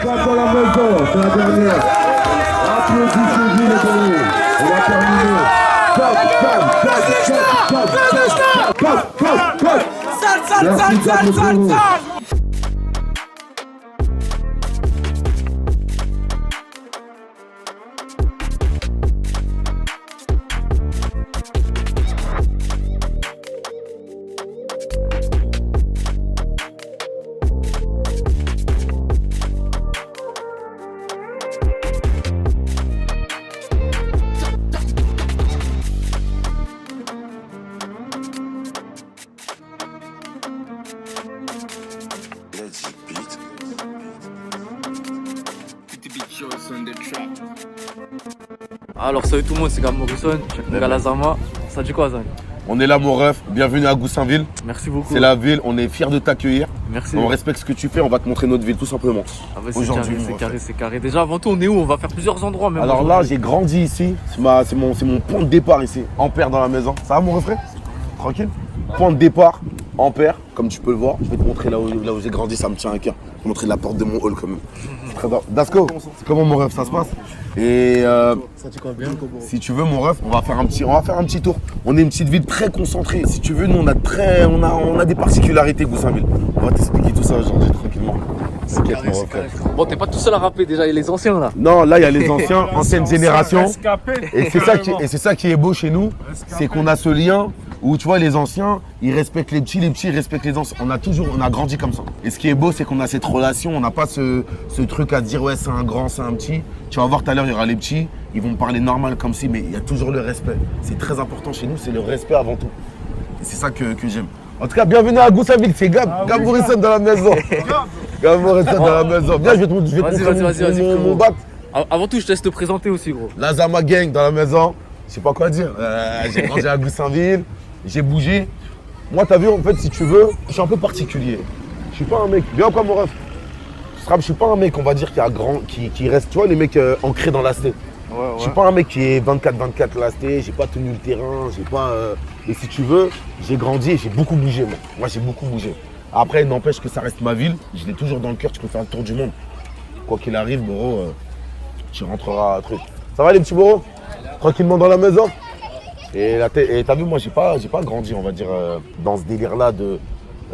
Cap dans la maison, c'est la dernière. Applaudissez-vous les bolos. On va terminer. Merci d'applaudir. Alors salut tout le monde, c'est Gab Morrison, je suis avec Galazama. Ça dit quoi ça? On est là mon ref, bienvenue à Goussainville. Merci beaucoup. C'est la ville, on est fiers de t'accueillir. Merci. On respecte ce que tu fais, on va te montrer notre ville tout simplement. Ah bah c'est carré, c'est carré. Déjà avant tout on est où? On va faire plusieurs endroits même. Alors là j'ai grandi ici, c'est mon point de départ ici, Ampère dans la maison. Ça va mon refrain? Tranquille? Point de départ, Ampère, comme tu peux le voir. Je vais te montrer là où j'ai grandi, ça me tient à cœur. Je vais te montrer la porte de mon hall quand même. Très bien. Dasco, c'est comment mon ref, ça se passe? Et ça dit quoi bien? si tu veux mon ref, on va faire un petit tour. On est une petite ville très concentrée. Si tu veux, nous on a des particularités Goussainville. On va t'expliquer tout ça aujourd'hui tranquillement. T'inquiète mon ref. Bon, t'es pas tout seul à rapper déjà, il y a les anciens là. Non, là il y a les anciens, ancienne génération. Et c'est ça qui est beau chez nous, c'est qu'on a ce lien où tu vois les anciens, ils respectent les petits ils respectent les anciens. On a grandi comme ça. Et ce qui est beau, c'est qu'on a cette relation, on n'a pas ce truc à dire ouais c'est un grand, c'est un petit. Tu vas voir tout à l'heure, il y aura les petits, ils vont me parler normal comme si, mais il y a toujours le respect. C'est très important chez nous, c'est le respect avant tout. Et c'est ça que j'aime. En tout cas, bienvenue à Goussainville, c'est Gab Morrison dans la maison. Gab Morrison dans la maison. Viens, je vais te montrer mon bat. Avant tout, je te laisse te présenter aussi gros. La Zama Gang dans la maison. Je sais pas quoi dire. J'ai grandi à Goussainville, j'ai bougé. Moi, t'as vu, en fait, si tu veux, je suis un peu particulier. Je suis pas un mec. Viens quoi, mon ref? Je suis pas un mec, on va dire, qui reste. Tu vois, les mecs ancrés dans la cité. Ouais. Je suis pas un mec qui est 24-24 la cité, j'ai pas tenu le terrain, j'ai pas. Et si tu veux, j'ai grandi et j'ai beaucoup bougé, moi. Moi, j'ai beaucoup bougé. Après, n'empêche que ça reste ma ville. Je l'ai toujours dans le cœur. Tu peux faire le tour du monde. Quoi qu'il arrive, Boro, tu rentreras à truc. Ça va, les petits Boro? Tranquillement dans la maison. Et t'as vu, moi, j'ai pas grandi, on va dire, dans ce délire-là de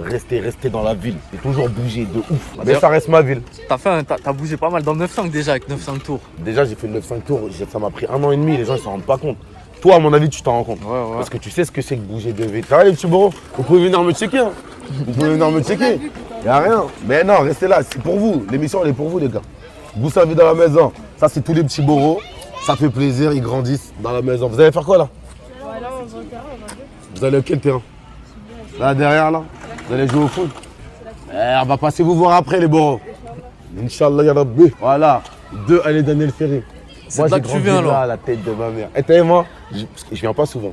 rester dans la ville. J'ai toujours bougé de ouf. Mais ça reste ma ville. T'as bougé pas mal dans le 9-5 déjà avec 9-5 tours. Déjà, j'ai fait le 9-5 tours. Ça m'a pris 1 an et demi. Les gens, ils s'en rendent pas compte. Toi, à mon avis, tu t'en rends compte. Ouais. Parce que tu sais ce que c'est que bouger de ville. Ça va, les petits Boro? Vous pouvez venir me checker. Hein. Vous pouvez venir me checker. Y a rien. Mais non, restez là. C'est pour vous. L'émission, elle est pour vous, les gars. Goussainville dans la maison. Ça, c'est tous les petits Boros. Ça fait plaisir. Ils grandissent dans la maison. Vous allez faire quoi, là? Vous allez à quel terrain? Là, derrière, là? Vous allez jouer au foot? On va passer vous voir après, les Boros. Inch'Allah, ya Rabbi. Voilà. 2 allez Daniel Ferry. C'est là que tu viens, là, la tête de ma mère. Et t'as vu, moi, parce que je viens pas souvent.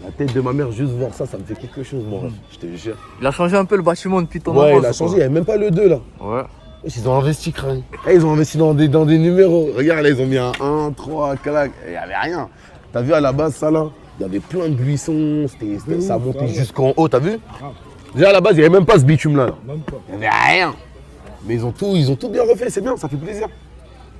La tête de ma mère, juste voir ça, ça me fait quelque chose, mon ref. Je te jure. Il a changé un peu le bâtiment depuis ton enfance. Ouais, il a changé. Il n'y avait même pas le 2, là. Ouais. Ils ont investi, crâne. Ils ont investi dans des numéros. Regarde, là, ils ont mis un 1, 3, 4. Il n'y avait rien. T'as vu, à la base, ça, là, il y avait plein de buissons. Ça montait jusqu'en haut, t'as vu? Déjà, à la base, il n'y avait même pas ce bitume-là. Il n'y avait rien. Mais ils ont tout bien refait, c'est bien, ça fait plaisir.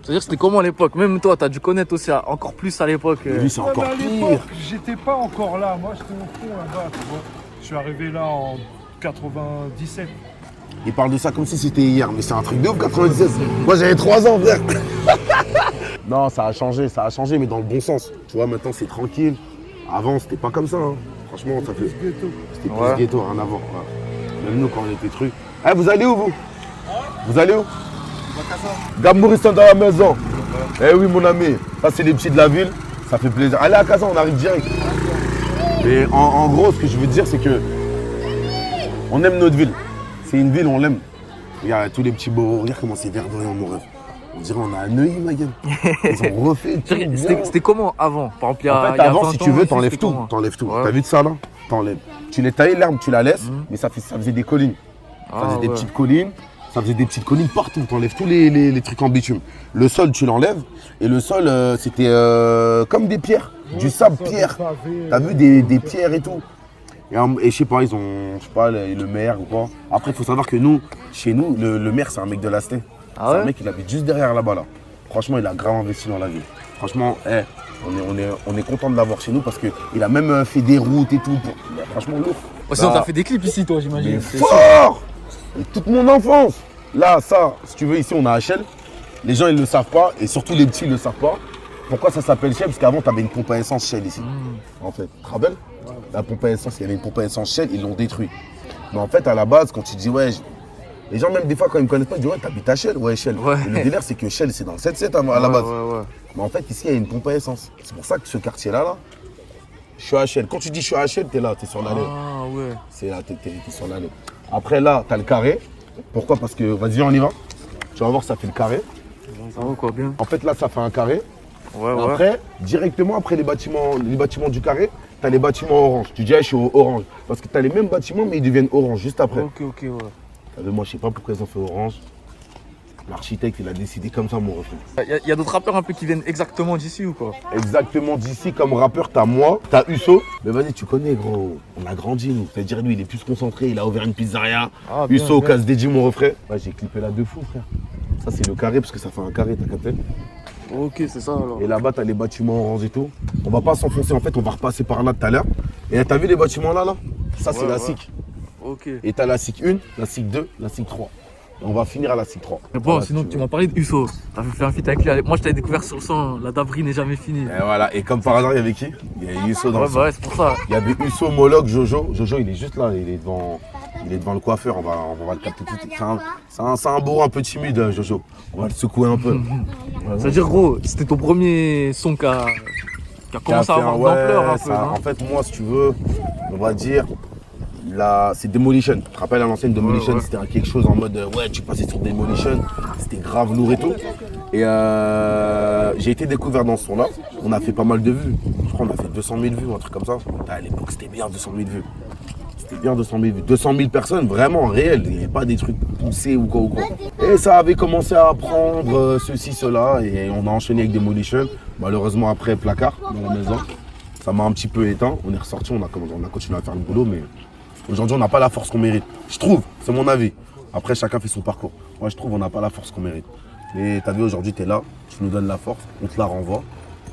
C'est-à-dire c'était comment à l'époque? Même toi, t'as dû connaître aussi encore plus à l'époque. Lui, c'est encore à pire. l'époque, j'étais pas encore là. Moi, j'étais au fond là-bas, tu vois. Je suis arrivé là en 97. Il parle de ça comme si c'était hier, mais c'est un truc de ouf, 97. Moi, j'avais 3 ans, frère. Non, ça a changé, mais dans le bon sens. Tu vois, maintenant, c'est tranquille. Avant, c'était pas comme ça. Hein. Franchement, ça fait. C'était plus ghetto, rien à voir. Ouais. Même nous, quand on était trucs. Eh, vous allez où, vous? Vous allez où? Gab Morrison dans la maison. Eh oui, mon ami. Ça, c'est les petits de la ville. Ça fait plaisir. Allez à Casa, on arrive direct. Et en gros, ce que je veux dire, c'est que on aime notre ville. C'est une ville, on l'aime. Regarde, tous les petits Boros. Regarde comment c'est verdoyant, mon rêve. On dirait on a un œil, ma gueule. Ils ont refait tout. C'était comment avant? Par exemple, en fait, avant, si tu veux, t'enlèves tout. T'enlèves tout. Ouais. T'as vu de ça, là? T'enlèves. Tu les tailles, l'herbe, tu la laisses, mais ça faisait des collines. Ça faisait des petites collines. Ça faisait des petites collines partout. T'enlèves tous les trucs en bitume. Le sol, tu l'enlèves. Et le sol, c'était comme des pierres. Du sable, pierre. T'as vu des pierres et tout. Et je sais pas, ils ont, je sais pas, le maire ou quoi. Après, il faut savoir que nous, chez nous, le maire, c'est un mec de la cité. Ah C'est ouais? un mec, il habite juste derrière là-bas, là. Franchement, il a grave investi dans la ville. Franchement, on est content de l'avoir chez nous parce qu'il a même fait des routes et tout. Franchement, lourd. Oh, sinon, Là, t'as fait des clips ici, toi, mais j'imagine. C'est sûr. fort. Et toute mon enfance. Là, ça, si tu veux, ici, on a HL. Les gens, ils ne le savent pas. Et surtout, les petits, ils ne le savent pas. Pourquoi ça s'appelle Shell? Parce qu'avant, tu avais une pompe à essence Shell ici. En fait, tu te rappelles? La pompe à essence, il y avait une pompe à essence Shell, ils l'ont détruit. Mais en fait, à la base, quand tu dis, ouais, les gens, même des fois, quand ils ne me connaissent pas, ils disent, ouais, t'habites à Shell? Ouais, Shell. Ouais. Et le délire, c'est que Shell, c'est dans le 7-7 à la base. Ouais. Mais en fait, ici, il y a une pompe à essence. C'est pour ça que ce quartier-là, là, je suis à Shell. Quand tu dis je suis à Shell, t'es là, t'es sur l'allée. Ah ouais. C'est là, t'es sur l'allée. Après, là, t'as le carré. Pourquoi? Parce que, vas-y, on y va. Tu vas voir, ça fait le carré. Ça va quoi, bien? En fait, là, ça fait un carré. Ouais. Après, directement après les bâtiments du carré, tu as les bâtiments orange. Tu dis, ah, je suis au orange. Parce que tu as les mêmes bâtiments, mais ils deviennent orange juste après. Ok, ouais. Moi, je sais pas pourquoi ils ont fait orange. L'architecte, il a décidé comme ça, mon refrain. Il y a d'autres rappeurs un peu qui viennent exactement d'ici ou quoi? Exactement d'ici, comme rappeur, t'as moi, t'as Uso. Mais vas-y, tu connais, gros. On a grandi, nous. C'est-à-dire, lui, il est plus concentré. Il a ouvert une pizzeria. Ah, bien, Uso, bien. casse dédié, mon refrain. Ouais, j'ai clippé là de fou, frère. Ça, c'est le carré, parce que ça fait un carré, t'as capté? Ok, c'est ça alors. Et là-bas, t'as les bâtiments orange et tout. On va pas s'enfoncer, en fait, on va repasser par là tout à l'heure. Et t'as vu les bâtiments là? Ça, c'est Ouais, la ouais. SIC. Ok. Et t'as la SIC 1, la SIC 2, la SIC 3. Et on va finir à la SIC 3. Bon, Voilà, sinon, si tu veux. m'as parlé de Uso. T'avais fait un feat avec lui. Moi, je t'avais découvert sur le son. La Dabri n'est jamais finie. Et voilà, et comme par hasard, il y avait qui? Il y a Uso dans Ouais, le bah ouais, c'est pour ça. Il y avait Uso, Moloch, Jojo. Jojo, il est juste là, il est devant le coiffeur. On va le capter tout de suite. C'est un bourreau un peu timide, Jojo. On va le secouer un peu. C'est-à-dire, gros, c'était ton premier son qui a commencé à avoir de l'ampleur un peu, ça, non? en fait, moi, si tu veux, on va dire, là, c'est Demolition. Tu te rappelles à l'ancienne Demolition, Ouais. c'était quelque chose en mode, ouais, tu passais sur Demolition, c'était grave lourd et tout. Et j'ai été découvert dans ce son-là. On a fait pas mal de vues. Je crois qu'on a fait 200 000 vues ou un truc comme ça. À l'époque, c'était bien 200 000 vues. C'était bien 200 000 vues. 200 000 personnes, vraiment réelles. Il n'y avait pas des trucs poussés ou quoi ou quoi. Et ça avait commencé à prendre ceci, cela. Et on a enchaîné avec Demolition. Malheureusement, après, placard dans la maison. Ça m'a un petit peu éteint. On est ressorti, on a continué à faire le boulot. Mais aujourd'hui, on n'a pas la force qu'on mérite. Je trouve, c'est mon avis. Après, chacun fait son parcours. Moi, je trouve qu'on n'a pas la force qu'on mérite. Mais t'as vu, aujourd'hui, t'es là. Tu nous donnes la force. On te la renvoie.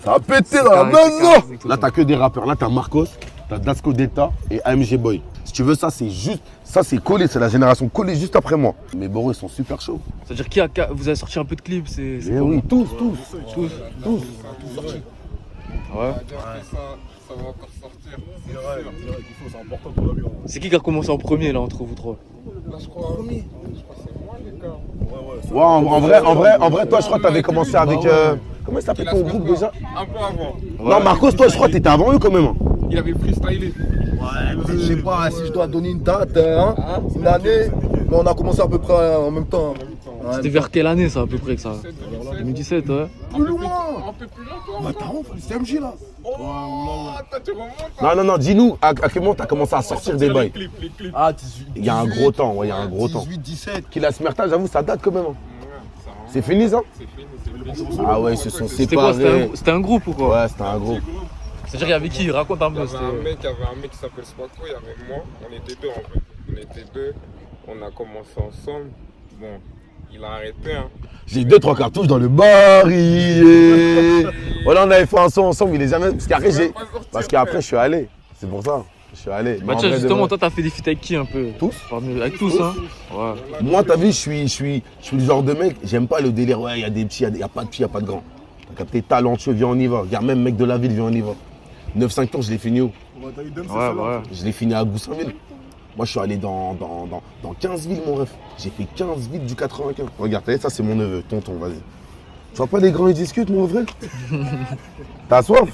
Ça a pété dans la carré, maison. c'est carré. Là, t'as que des rappeurs. Là, t'as Marcos, t'as Dasco Deta et AMG Boy. Si tu veux, ça, c'est juste. Ça, c'est collé. C'est la génération collée juste après moi. Mais Boro, ils sont super chauds. C'est-à-dire, vous avez sorti un peu de clips, c'est Eh comment? oui, tous. Ouais. Ça va encore sortir. C'est important pour la vie. C'est qui a commencé en premier, là, entre vous trois? Là, je crois que c'est moi, les gars. Ouais, en vrai, toi, je crois que t'avais commencé avec. Comment il s'appelle ton groupe déjà? Un peu avant. Non, Marcos, toi, je crois que t'étais avant eux quand même. Hein. Il avait freestylé. Je sais pas si je dois donner une date, hein, une année, mais on a commencé à peu près en même temps. Ouais, C'était vers quelle année, ça, à peu près, que ça? 2017, ouais. plus loin. Un peu plus longtemps. Bah t'as honte, c'est CMG là. Oh, toi, tu remontes. Non, dis-nous, à quel moment t'as commencé à sortir des bails? Les clips. Ah, 18. Il y a un gros temps, ouais, il y a un gros temps. 18, 17. Qu'il a Smerta, j'avoue, ça date quand même. Hein. C'est fini ça? C'est fini, c'est fini. Ah ouais, ils se sont C'était quoi? séparés. C'était un groupe ou quoi? Ouais, c'était un groupe. C'est-à-dire, il y avait qui? Raconte un Il y peu. avait c'était- un mec qui s'appelle Spacco, il y avait moi, on était deux en fait. On était deux, on a commencé ensemble. Bon, il a arrêté, hein. J'ai 2-3 cartouches dans le barillet. Voilà, on avait fait un son ensemble, il est jamais. Parce qu'après, je suis allé. C'est pour ça. Je suis allé. Mais Bah en tiens, vrai de justement, vrai- toi, t'as fait des feats avec qui un peu? Tous. Avec tous, hein? Ouais. Moi, t'as vu, je suis le genre de mec, j'aime pas le délire, ouais, il y a des petits, il y a pas de petits, il y a pas de grands. T'as capté, talentueux, viens, on y va. Regarde, même mec de la ville, viens, on y va. 9-5 tours, je l'ai fini où? Ouais. Je l'ai fini à Goussainville. Moi, je suis allé dans 15 villes, mon ref. J'ai fait 15 villes du 95. Regarde, t'as vu, ça, c'est mon neveu, tonton, vas-y. Tu vois pas les grands, ils discutent, mon frère? T'as soif?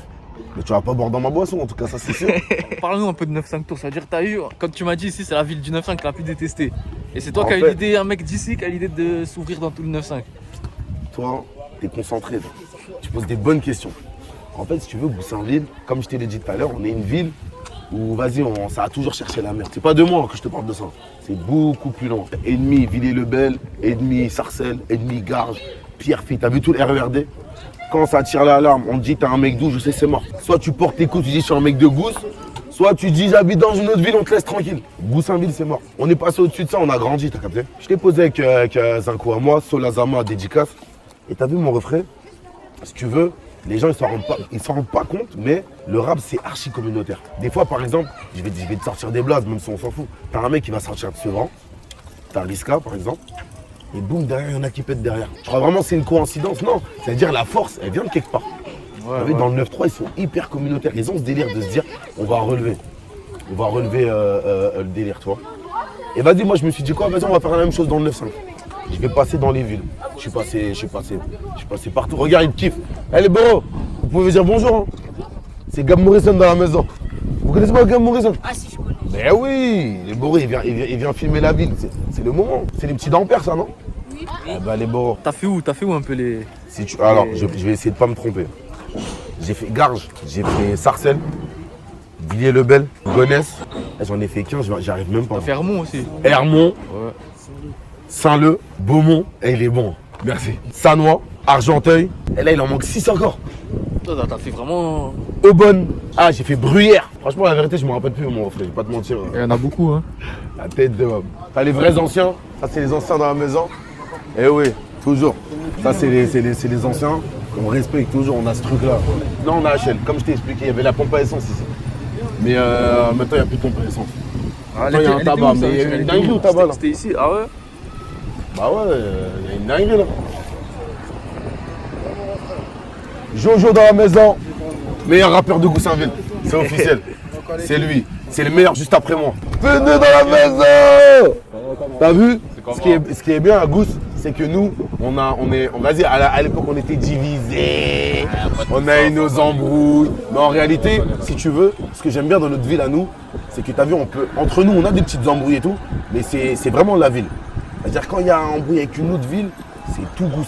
Mais tu vas pas boire dans ma boisson, en tout cas, ça, c'est sûr. Parle-nous un peu de 9-5 tours. C'est-à-dire, t'as eu, quand tu m'as dit ici, c'est la ville du 9-5 la plus détestée. Et c'est toi En qui as eu fait- l'idée, un mec d'ici qui a l'idée de s'ouvrir dans tout le 9-5. Toi, t'es concentré, toi. Tu poses des bonnes questions. En fait, si tu veux, Goussainville, comme je te l'ai dit tout à l'heure, on est une ville où, vas-y, ça a toujours cherché la merde. C'est pas de moi que je te parle de ça. C'est beaucoup plus long. Ennemi Villers-le-Bel, ennemi Sarcelles, ennemi Garges, Pierrefitte. T'as vu tout le RERD? Quand ça tire l'alarme, on te dit t'es un mec d'où, je sais, c'est mort. Soit tu portes tes coups, tu dis je suis un mec de Gousse, Soit tu dis j'habite dans une autre ville, on te laisse tranquille. Goussainville, c'est mort. On est passé au-dessus de ça, on a grandi, t'as capté? Je t'ai posé avec Zinko à moi, Solazama, dédicace. Et t'as vu mon refrain? Si tu veux, les gens ils s'en rendent pas compte, mais le rap c'est archi communautaire. Des fois par exemple, je vais te sortir des blazes, même si on s'en fout. T'as un mec qui va sortir de Sevran, t'as Riska par exemple, et boum, derrière il y en a qui pètent derrière. Je crois vraiment que c'est une coïncidence, non. C'est-à-dire la force, elle vient de quelque part. Vous savez, dans le 9-3, ils sont hyper communautaires. Ils ont ce délire de se dire, on va relever. On va relever le délire, tu vois. Et vas-y, moi je me suis dit quoi, vas-y, on va faire la même chose dans le 9-5. Je vais passer dans les villes. Je suis passé partout. Regarde, il kiffe. Eh les boros, vous pouvez dire bonjour. Hein. C'est Gab Morrison dans la maison. Vous connaissez pas Gab Morrison? Ah si, je connais. Ben oui, les boros, il vient filmer la ville. C'est le moment. C'est les petits dampères, ça, non? Oui. Eh ben les boros. T'as fait où un peu les... Alors, je vais essayer de pas me tromper. J'ai fait Garges, j'ai fait Sarcelles, Villiers-le-Bel, Gonesse. J'en ai fait 15, j'arrive même pas. T'as fait Hermont aussi. Hermont, Ouais. Saint-Leu, Beaumont, et il est bon. Merci. Sanois, Argenteuil, et là il en manque 6 encore. Toi, t'as fait vraiment... Aubonne, ah j'ai fait Bruyères. Franchement la vérité je me rappelle plus mon refrain, je vais pas te mentir. Il y en a beaucoup, hein. La tête de homme. T'as les vrais anciens, ça c'est les anciens dans la maison. Eh oui, toujours. Ça c'est les anciens, on respecte toujours, on a ce truc là. Là on a HL, comme je t'ai expliqué, il y avait la pompe à essence ici. Mais maintenant il n'y a plus de pompe à essence. Ah, il y a un tabac, mais il y a une dinguerie au tabac là. C'était ici, ah ouais? Bah ouais, il y a une dinguerie là. Jojo dans la maison, meilleur rappeur de Goussainville, c'est officiel. C'est lui, c'est le meilleur juste après moi. Venez dans la maison. T'as vu? Ce qui est bien à Gouss, c'est que nous, on va dire, à l'époque on était divisés, on a eu nos embrouilles. Mais en réalité, si tu veux, ce que j'aime bien dans notre ville à nous, c'est que t'as vu, entre nous on a des petites embrouilles et tout, mais c'est vraiment la ville. C'est-à-dire quand il y a un embrouille avec une autre ville, c'est tout Gouss.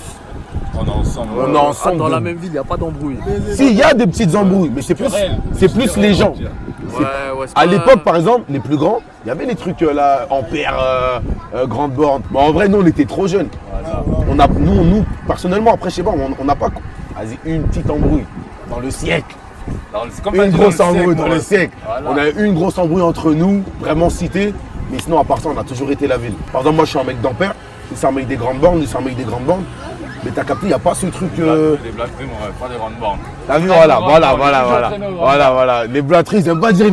On est ensemble. On est ensemble. Dans la même ville, il n'y a pas d'embrouille. Si, il y a des petites embrouilles, mais c'est plus les gens. Ouais, À l'époque, par exemple, les plus grands, il y avait les trucs là, Ampère, Grande Borne. Mais en vrai, nous, on était trop jeunes. Nous, personnellement, après, je sais pas, on n'a pas une petite embrouille dans le siècle. Une grosse embrouille dans le siècle. On a eu une grosse embrouille entre nous, vraiment citée. Mais sinon, à part ça, on a toujours été la ville. Par exemple, moi, je suis un mec d'Ampère, lui, c'est un mec des Grandes Bornes, lui, c'est un mec des Grandes Bornes. Mais t'as capté, il n'y a pas ce truc. Les blagueries, pas des grandes bornes. T'as vu, voilà. Les blâtries, ils aiment pas dire.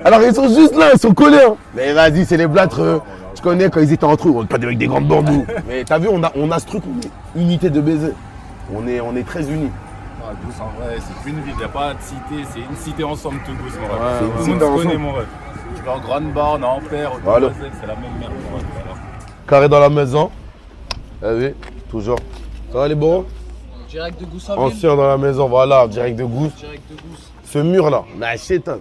Alors, ils sont juste là, ils sont collés. Hein. Mais vas-y, c'est les blâtres. Tu connais quand ils étaient entre eux, on n'est pas des mecs des grandes bornes, nous. Mais t'as vu, on a ce truc, unité de baiser. On est très unis. Gouss, en vrai, c'est plus une ville, il n'y a pas de cité, c'est une cité ensemble, tout Gouss, mon rêve. c'est une Tout le cité monde se ensemble. connaît, mon rêve. Tu vas en Grande Borne, à Ampère, au Voilà. c'est la même merde, mon rêve. Voilà. Carré dans la maison. Ah oui, toujours. Ça va les boros? Direct de Goussainville. Ancien dans la maison, voilà, direct de Gouss. Direct de Gouss. Ce mur là, la chétan.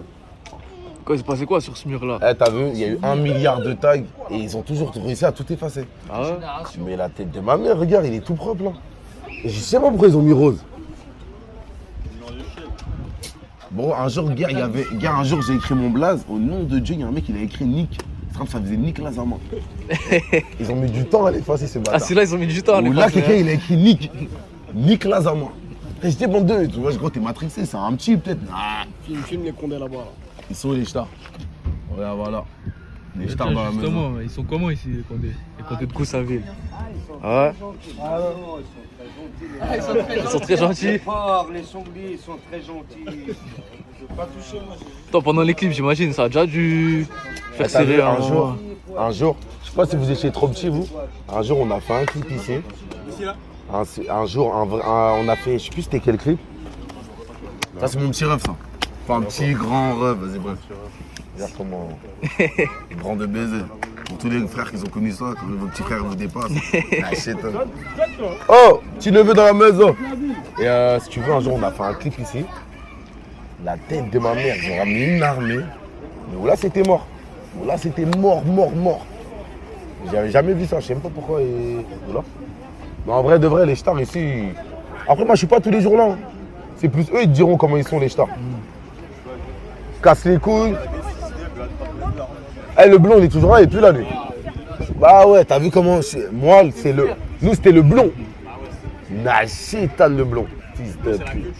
Quoi, il s'est passé quoi sur ce mur-là? Eh, t'as vu, il y a eu 1 milliard de tags et ils ont toujours réussi à tout effacer. Ah ouais? Mais la tête de ma mère, regarde, il est tout propre là. Et je sais pas pourquoi ils ont mis rose. Bon, un jour, un jour j'ai écrit mon blaze, au nom de Dieu, il y a un mec qui a écrit Nick. Ça faisait Nick Lazama. Ils ont mis du temps à l'effacer ce bâtard. Ah, celui-là, ils ont mis du temps à Ou les là, passer, quelqu'un hein. il a écrit Nick. Nick Lazama. Et je dis bon deux, tu vois, gros, t'es matrixé, c'est un petit peut-être. Ah. Filme les condés là-bas. Là. Ils sont où les stars? Voilà. Les stars dans la maison. Justement, ils sont comment ici, les Condés? Les Condés de Goussainville. Ah ouais? Ils sont très gentils. Les sangliers, ils sont très gentils. Attends, pendant les clips, j'imagine, ça a déjà dû faire T'as vu, serrer un jour, je sais pas si vous étiez trop petit vous, un jour on a fait un clip ici. Un jour, on a fait, je sais plus c'était quel clip. Ça c'est mon petit rêve ça. Enfin un petit grand rêve, vas-y bref. Regarde comment, grand de baiser. Pour tous les frères qui ont connu ça, quand vos petits frères vous dépassent. Ah, shit, hein. Oh, petit neveu dans la maison. Et si tu veux, un jour on a fait un clip ici. La tête de ma mère, ils ont ramené une armée. Mais là c'était mort. Là c'était mort. J'avais jamais vu ça, je sais même pas pourquoi. Voilà. Mais en vrai de vrai, les stars ici. Après moi je suis pas tous les jours là. Hein. C'est plus eux, ils te diront comment ils sont les stars. Casse les couilles. Eh, le blond il est toujours là, il est plus là lui. Bah ouais, t'as vu comment. Moi c'est le. Nous c'était le blond. Nachétan le blond. Fils de pute.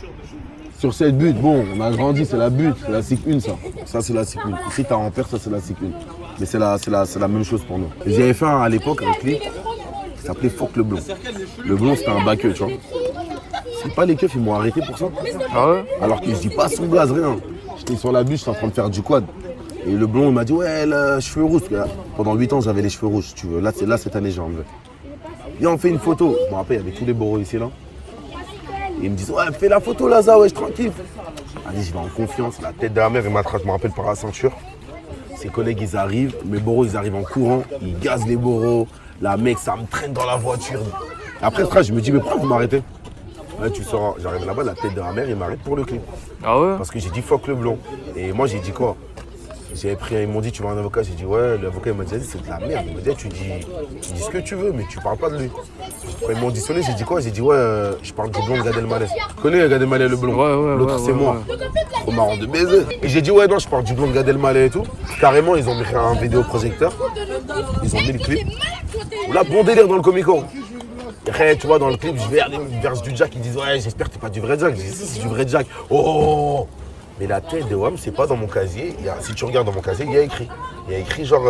Sur cette butte, bon, on a grandi, c'est la butte, c'est la SIC 1 ça. Ça c'est la SIC 1. Ici t'as Ampère, ça c'est la SIC 1. Mais c'est la même chose pour nous. J'avais fait à l'époque un clip qui s'appelait Fuck le blond. Le blond c'était un baqueux, tu vois. C'est pas les keufs, ils m'ont arrêté pour ça. Ah ouais? Alors que je dis pas son gaz, rien. J'étais sur la bûche, j'étais en train de faire du quad. Et le blond il m'a dit ouais, les cheveux rouges. Pendant 8 ans j'avais les cheveux rouges, si tu veux. Là cette année j'ai enlevé. Viens on fait une photo. Je me rappelle, il y avait tous les boros ici là. Et ils me disent ouais fais la photo là, ça ouais, je tranquille. Allez, j'y vais en confiance. La tête de la mère, il m'attrape, je me rappelle par la ceinture. Ses collègues ils arrivent, mes boros ils arrivent en courant, ils gazent les boros. La mec ça me traîne dans la voiture. Après frère, je me dis mais pourquoi vous m'arrêtez? Ouais, tu sauras, j'arrive là-bas, la tête de la mère, il m'arrête pour le clip. Ah ouais? Parce que j'ai dit fuck le blond. Et moi j'ai dit quoi? J'avais pris, ils m'ont dit tu veux un avocat? J'ai dit ouais, l'avocat il m'a dit c'est de la merde. Il m'a dit tu dis ce que tu veux mais tu parles pas de lui. Quand ils m'ont auditionné, j'ai dit quoi? J'ai dit ouais, je parle du blond de Gad Elmaleh. Tu connais Gad Elmaleh le blond? Ouais, l'autre c'est moi. Trop marrant de baiser. Et j'ai dit ouais non, je parle du blond de Gad Elmaleh et tout. Carrément ils ont mis un vidéoprojecteur. Ils ont mis le clip. Là bon délire dans le comico. Après, tu vois, dans le clip, je verse du Jack, ils disent ouais, j'espère que t'es pas du vrai Jack. Je dis si, c'est du vrai Jack. Oh! Mais la tête de WAM, c'est pas dans mon casier. Si tu regardes dans mon casier, il y a écrit. Il y a écrit genre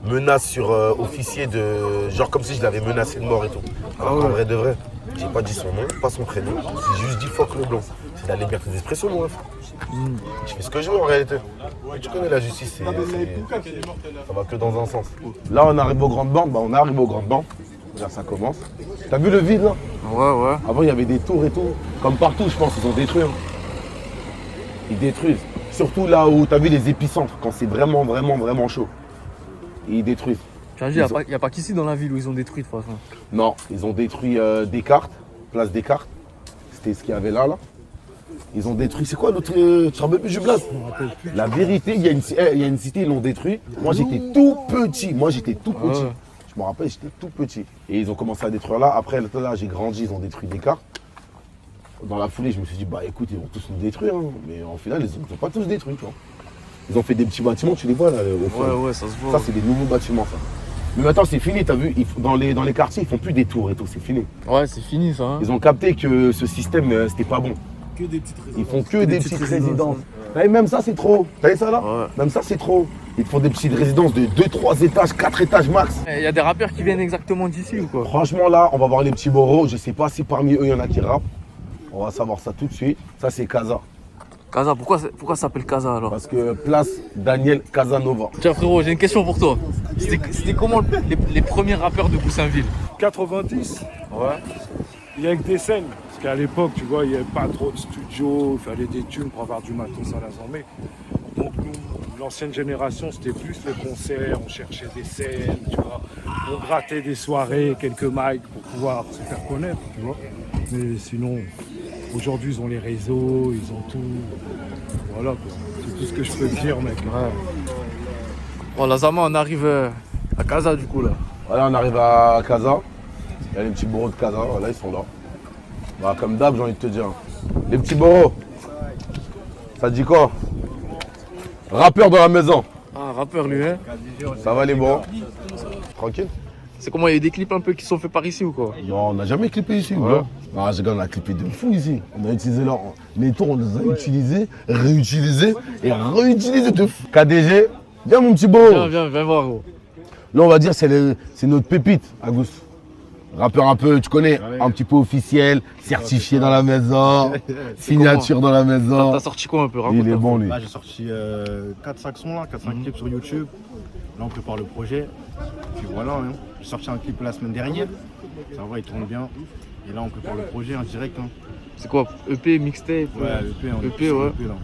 menace sur officier de. Genre comme si je l'avais menacé de mort et tout. Alors qu'en vrai de vrai, j'ai pas dit son nom, pas son prénom. J'ai juste dit fuck le blond. C'est la liberté d'expression, mon ref. Je fais ce que je veux en réalité. Mais tu connais la justice, ça va que dans un sens. Là, on arrive aux grandes bandes. On arrive aux grandes bandes. Là, ça commence. T'as vu le vide là? Ouais. Avant, il y avait des tours et tout. Comme partout, je pense, ils ont détruit. Hein. Ils détruisent. Surtout là où t'as vu les épicentres, quand c'est vraiment chaud. Ils détruisent. Tu as dit, il n'y a pas qu'ici dans la ville où ils ont détruit de toute façon. Non, ils ont détruit Descartes, place Descartes. C'était ce qu'il y avait là. Ils ont détruit. C'est quoi l'autre? Tu te rappelles plus du place? La vérité, il y a une cité, ils l'ont détruit. Moi, j'étais tout petit. Ouais. Je me rappelle, j'étais tout petit. Et ils ont commencé à détruire là. Après, là, j'ai grandi, ils ont détruit Descartes. Dans la foulée, je me suis dit, bah écoute, ils vont tous nous détruire. Hein. Mais en final, ils n'ont pas tous détruit, tu vois. Ils ont fait des petits bâtiments, tu les vois là au fond. Ouais, ça se voit. Ça, c'est des nouveaux bâtiments, ça. Mais maintenant, c'est fini, t'as vu, dans les quartiers, ils font plus des tours et tout, c'est fini. Ouais, c'est fini ça. Hein. Ils ont capté que ce système, c'était pas bon. Que des petites résidences. Ils font que des petites résidences. Même ça, c'est trop. T'as vu ça là? Ouais. Même ça, c'est trop. Ils te font des petites résidences de 2-3 étages, 4 étages max. Il y a des rappeurs qui viennent exactement d'ici ou quoi? Franchement, là, on va voir les petits boros. Je sais pas si parmi eux, il y en a qui rappent. On va savoir ça tout de suite. Ça, c'est Casa. Casa, pourquoi ça s'appelle Casa alors? Parce que place Daniel Casanova. Tiens frérot, j'ai une question pour toi. C'était comment les premiers rappeurs de Goussainville? 90, Ouais. il y a que des scènes. Parce qu'à l'époque, tu vois, il n'y avait pas trop de studios, il fallait des thunes pour avoir du matos à la Zambé. Donc nous, l'ancienne génération, c'était plus les concerts, on cherchait des scènes, tu vois. On grattait des soirées, quelques mics pour pouvoir se faire connaître, tu vois. Mais sinon, aujourd'hui, ils ont les réseaux, ils ont tout. Voilà, quoi. C'est tout ce que je peux te dire, mec. Ouais. Bon, la Zama, on arrive à Casa du coup là. Voilà, on arrive à Casa. Il y a les petits boros de Casa, voilà, ils sont là. Bah, comme d'hab, j'ai envie de te dire. Les petits boros, ça te dit quoi? Rappeur dans la maison. Ah, rappeur lui, hein. Ça va les boros? Tranquille? C'est comment, il y a eu des clips un peu qui sont faits par ici ou quoi? Non, on n'a jamais clippé ici. Ouais. Ah, on a clippé de fou ici. On a utilisé les tours, on les a utilisés, réutilisés et réutilisés de fou. KDG, viens mon petit beau. Viens voir gros. Là, on va dire c'est notre pépite, Agus. Rappeur un peu, tu connais, un petit peu officiel, certifié dans la maison, signature dans la maison. T'as sorti quoi un peu? Il est bon lui. Là, j'ai sorti 4-5 sons, là, 4-5 clips sur YouTube. Là, on prépare le projet. Puis voilà, hein. J'ai sorti un clip la semaine dernière. Ça va, il tourne bien. Et là, on prépare le projet en direct. Hein. C'est quoi? EP, mixtape? Ouais, EP, on EP, est ouais. EP, là.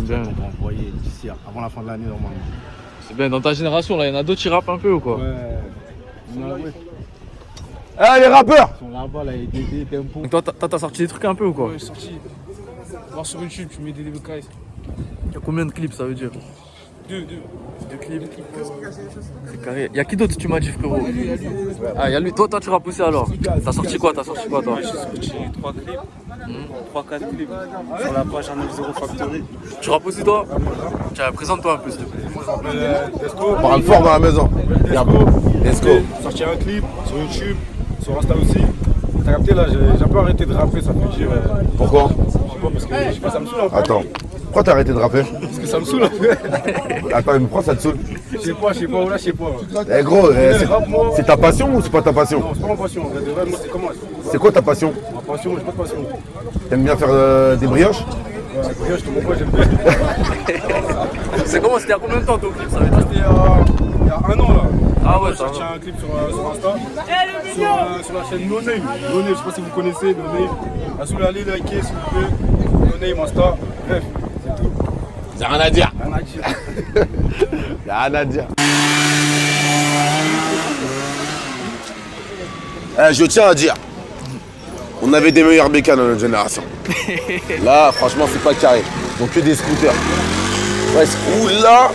Bien. On va envoyer d'ici avant la fin de l'année, normalement. C'est bien, dans ta génération là, il y en a d'autres qui rappent un peu ou quoi? Ouais. Ah, les rappeurs! Ils sont là-bas, là, Dédé, Tempo. Donc toi, t'as sorti des trucs un peu ou quoi? Ouais, sorti. Voir sur YouTube, tu mets des DBK. Il y a combien de clips ça veut dire? Deux clips. C'est carré. Il y a qui d'autre tu m'as dit frérot? Ah, il y a lui. Toi tu rappes aussi alors? T'as sorti quoi toi? J'ai sorti 3 clips. 3-4 clips. Sur la page 190 Factory. Tu rappes aussi toi? Tiens, présente-toi un peu s'il te plaît. On parle fort dans la maison. Let's go. Sorti un clip sur YouTube, sur Insta aussi. T'as capté? arrêté là, j'ai un peu arrêté de rapper, ça fait dire. Pourquoi? Je sais pas, parce que je sais pas, ça me saoule un peu. Attends, pourquoi t'as arrêté de rapper? Parce que ça me saoule un peu. Attends, mais pourquoi ça te saoule? Je sais pas, là, je sais pas. Eh gros, c'est ta passion ou c'est pas ta passion? Non, c'est pas ma passion. En vrai, de vrai, moi, c'est comment? C'est quoi ta passion? Ma passion, j'ai pas de passion. T'aimes bien faire des brioches? Brioche, je te comprends, j'aime bien. C'est comment? C'était il y a combien de temps ton clip? Ça veut dire? C'était il y a un an là. Ah ouais, J'ai ça sorti va. un clip sur Insta, sur la chaîne No Name. No Name, je sais pas si vous connaissez No Name. Allez liker s'il vous plaît. No Name Insta. Bref, c'est tout. J'ai rien à dire. Rien à dire. Y'a rien à dire. Je tiens à dire, on avait des meilleurs bécanes dans notre génération. Là, franchement, c'est pas carré. Donc que des scooters. Ouais, là,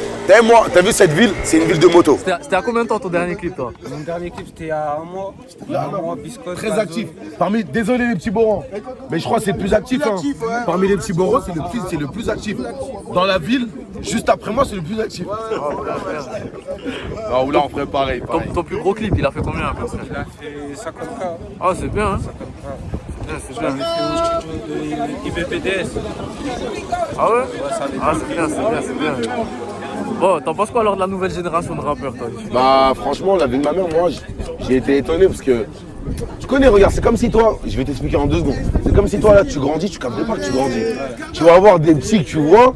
t'as vu cette ville? C'est une ville de moto. C'était à combien de temps ton dernier clip, toi? Mon dernier clip, c'était il y a un mois. Biscotte. Très actif. Désolé les petits borons, mais je crois que c'est le plus actif. Hein. Parmi les petits borons, c'est le plus actif. Dans la ville, juste après moi, c'est le plus actif. Non, là, on ferait pareil. Ton plus gros clip, il a fait combien à peu près? Il a fait 50K. Ah, c'est bien, hein? 50K. C'est bien. Au studio de IBPDS. Ah ouais? Ça avait Ah, c'est bien, c'est bien. Bon, t'en penses quoi alors de la nouvelle génération de rappeurs, toi? Bah, franchement, la vie de ma mère, moi, j'ai été étonné parce que. Tu connais, regarde, c'est comme si toi, je vais t'expliquer en 2 secondes. C'est comme si toi, là, tu grandis, tu captes pas que tu grandis. Tu vas avoir des petits que tu vois,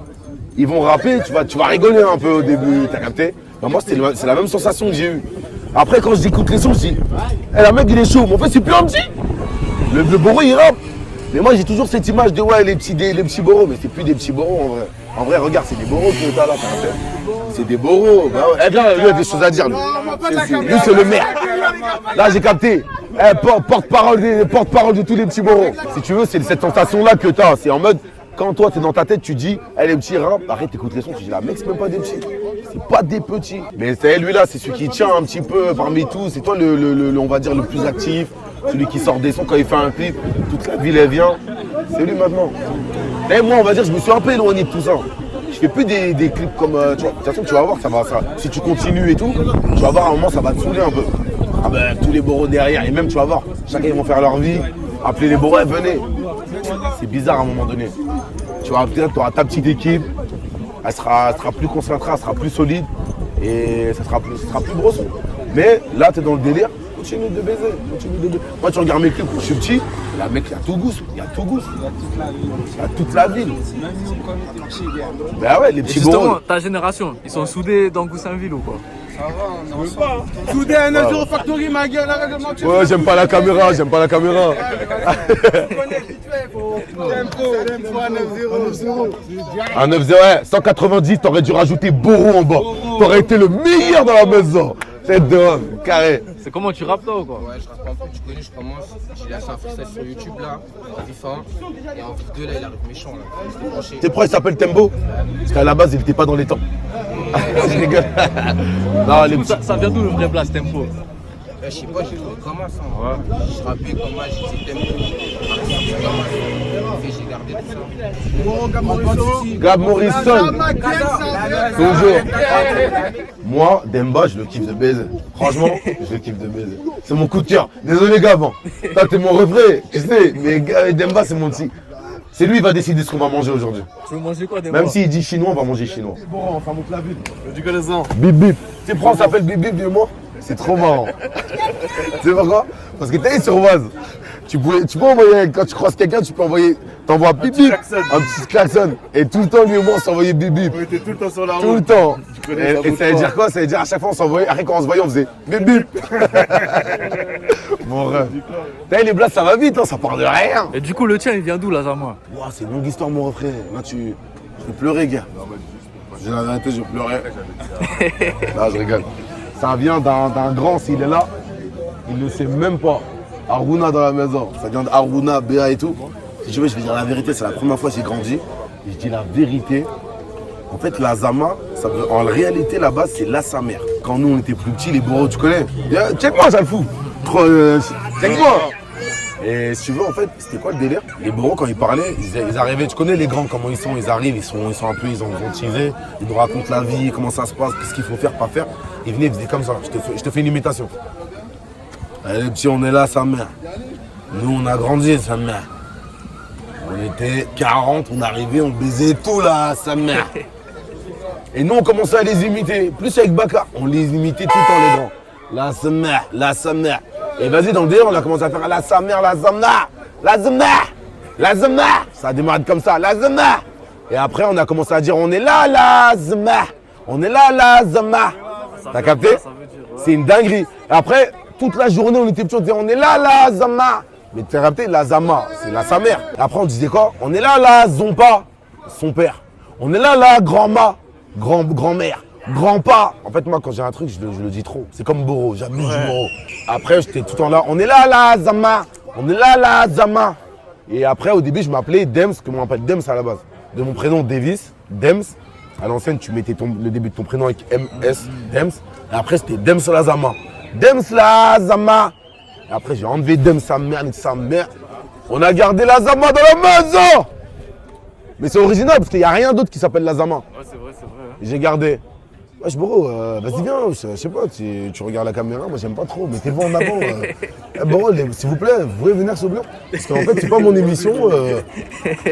ils vont rapper, tu vas rigoler un peu au début, t'as capté? Bah, moi, c'est la même sensation que j'ai eue. Après, quand j'écoute les sons, je dis, eh, le mec, il est chaud, mais en fait, c'est plus un petit. Le boro, il rappe. Mais moi, j'ai toujours cette image de, ouais, les petits boros, mais c'est plus des petits boros en vrai. En vrai, regarde, c'est des boros que t'as là, t'as capté? C'est des boros. Bah ouais. Eh bien, lui a des choses à dire, lui. Lui, c'est le maire. Là, j'ai capté. Eh, porte-parole de tous les petits boros. Si tu veux, c'est cette sensation-là que t'as. C'est en mode, quand toi, t'es dans ta tête, tu dis, eh, les petits rap, arrête, t'écoutes les sons, tu dis, là, mec, c'est même pas des petits. C'est pas des petits. Mais c'est lui là, c'est celui qui tient un petit peu parmi tous. C'est toi, on va dire, le plus actif. Celui qui sort des sons quand il fait un clip. Toute la ville, elle vient. C'est lui maintenant. Et moi, on va dire, je me suis un peu éloigné de tout ça. Je fais plus des clips comme. Tu vois, de toute façon, tu vas voir, si tu continues et tout, tu vas voir, à un moment, ça va te saouler un peu. Ah ben, tous les boros derrière, et même, tu vas voir, chacun, ils vont faire leur vie. Appeler les boros, venez. C'est bizarre à un moment donné. Tu vas peut-être, tu auras ta petite équipe, elle sera plus concentrée, elle sera plus solide, et ça sera plus gros. Mais là, tu es dans le délire. Continue de baiser. Moi, tu regardes mes clips quand je suis petit, là, mec, il y a tout goût. Il y a toute la ville. Même nous, quand on était petits, gars. Bah ouais, les Et petits justement, bords. ta génération, ils sont soudés dans Goussainville ou quoi? Ça va, on est ensemble. Soudé à 9 Factory, ma gueule, arrête de mentir. Ouais, j'aime pas la caméra. Tempo à 9-0. Un 9-0, ouais, 190, t'aurais dû rajouter Boro en bas. T'aurais été le meilleur dans la maison. Tête de homme, carré. C'est comment tu rappes toi ou quoi? Ouais, je rappe un peu, tu connais, je commence. J'ai lâché un freestyle sur YouTube là, en Vif 1. Et en Vif 2 là, il arrive méchant là. J'étais branché. T'es pourquoi il s'appelle Tembo? Parce qu'à la base, il était pas dans les temps. Je rigole. Non, les petits. Ça vient d'où le vrai blast Tempo? Je sais pas, j'ai trouvé comme ça. Je rappais comme ça, j'ai dit Tempo. J'ai gardé tout ça. Gab Morrison. Toujours. Moi, Demba, je le kiffe de baiser. Franchement, je le kiffe de baiser. C'est mon coup de cœur. Désolé, Gab. Toi, t'es mon refrain, tu sais. Mais Demba, c'est mon petit. C'est lui qui va décider ce qu'on va manger aujourd'hui. Tu veux manger quoi, Demba? Même s'il dit chinois, on va manger chinois. Bon, enfin, monte la ville. Du connaissant. Bip bip. Tu prends, ça s'appelle bip bip de moi. C'est trop marrant. Tu sais pourquoi? Parce que t'es sur base. Tu peux envoyer, quand tu croises quelqu'un, tu peux envoyer, t'envoies bip bip, un petit klaxon. Et tout le temps, lui et moi, on s'envoyait bip bip. On était tout le temps sur la route. Tout le temps. Et ça veut quoi. dire quoi? Ça veut dire à chaque fois, on s'envoyait, après quand on se voyait, on faisait bip bip. Mon rêve. T'as les blagues, ça va vite, hein, ça part de rien. Et du coup, le tien, il vient d'où, là, Zama? Wow, c'est une longue histoire, mon refrain. Là, je vais pleurer, gars. J'ai la vérité, je pleurais. Là, je rigole. Ça vient d'un grand, s'il est là, il ne sait même pas. Aruna dans la maison. Ça vient d'Aruna, Béa et tout. Si tu veux, je vais dire la vérité, c'est la première fois que j'ai grandi. Et je dis la vérité. En fait, la Zama, en réalité, la base, c'est la sa mère. Quand nous, on était plus petits, les boros, tu connais. Check-moi, ça le fout. Check-moi. Et si tu veux, en fait, c'était quoi le délire? Les boros, quand ils parlaient, ils arrivaient, tu connais les grands, comment ils sont, ils arrivent, ils sont un peu, ils ont tiré, ils nous racontent la vie, comment ça se passe, qu'est-ce qu'il faut faire, pas faire. Ils venaient, ils faisaient comme ça, je te fais une imitation. Les petits, on est là, sa mère. Nous, on a grandi, sa mère. On était 40, on arrivait, on baisait tout là, sa mère. Et nous, on commençait à les imiter. Plus avec Baka, on les imitait tout le temps, les grands. La sa mère. Et vas-y, dans le délire, on a commencé à faire la sa mère, la zamna, la zamna, la zamna. Ça a démarré comme ça, la zamna. Et après, on a commencé à dire, on est là, la zamna. On est là, la zamna. T'as capté? C'est une dinguerie. Et après, toute la journée, on était petits, on disait, on est là, la zamna. Mais t'as capté, la zama, c'est la sa mère. Et après, on disait quoi? On est là, la zompa, son père. On est là, la grand-ma, grand-mère. Grand-pa. En fait, moi, quand j'ai un truc, je le dis trop. C'est comme Boro, j'abuse du Boro. Après, j'étais tout le temps là. On est là, la zama. On est là, la zama. Et après, au début, je m'appelais Dems, que moi, on m'appelle Dems à la base. De mon prénom, Davis, Dems. À l'ancienne, tu mettais le début de ton prénom avec MS, Dems. Et après, c'était Dems la zama. Dems la zama. Et après, j'ai enlevé Dems sa mère. On a gardé la zama dans la maison. Mais c'est original, parce qu'il n'y a rien d'autre qui s'appelle la zama. Ouais, c'est vrai. Hein. J'ai gardé. Wesh Boro, vas-y viens, je sais pas, tu regardes la caméra, moi j'aime pas trop, mettez-vous en avant. Boro, s'il vous plaît, vous pouvez venir s'il vous plaît? Parce qu'en fait, c'est pas mon émission,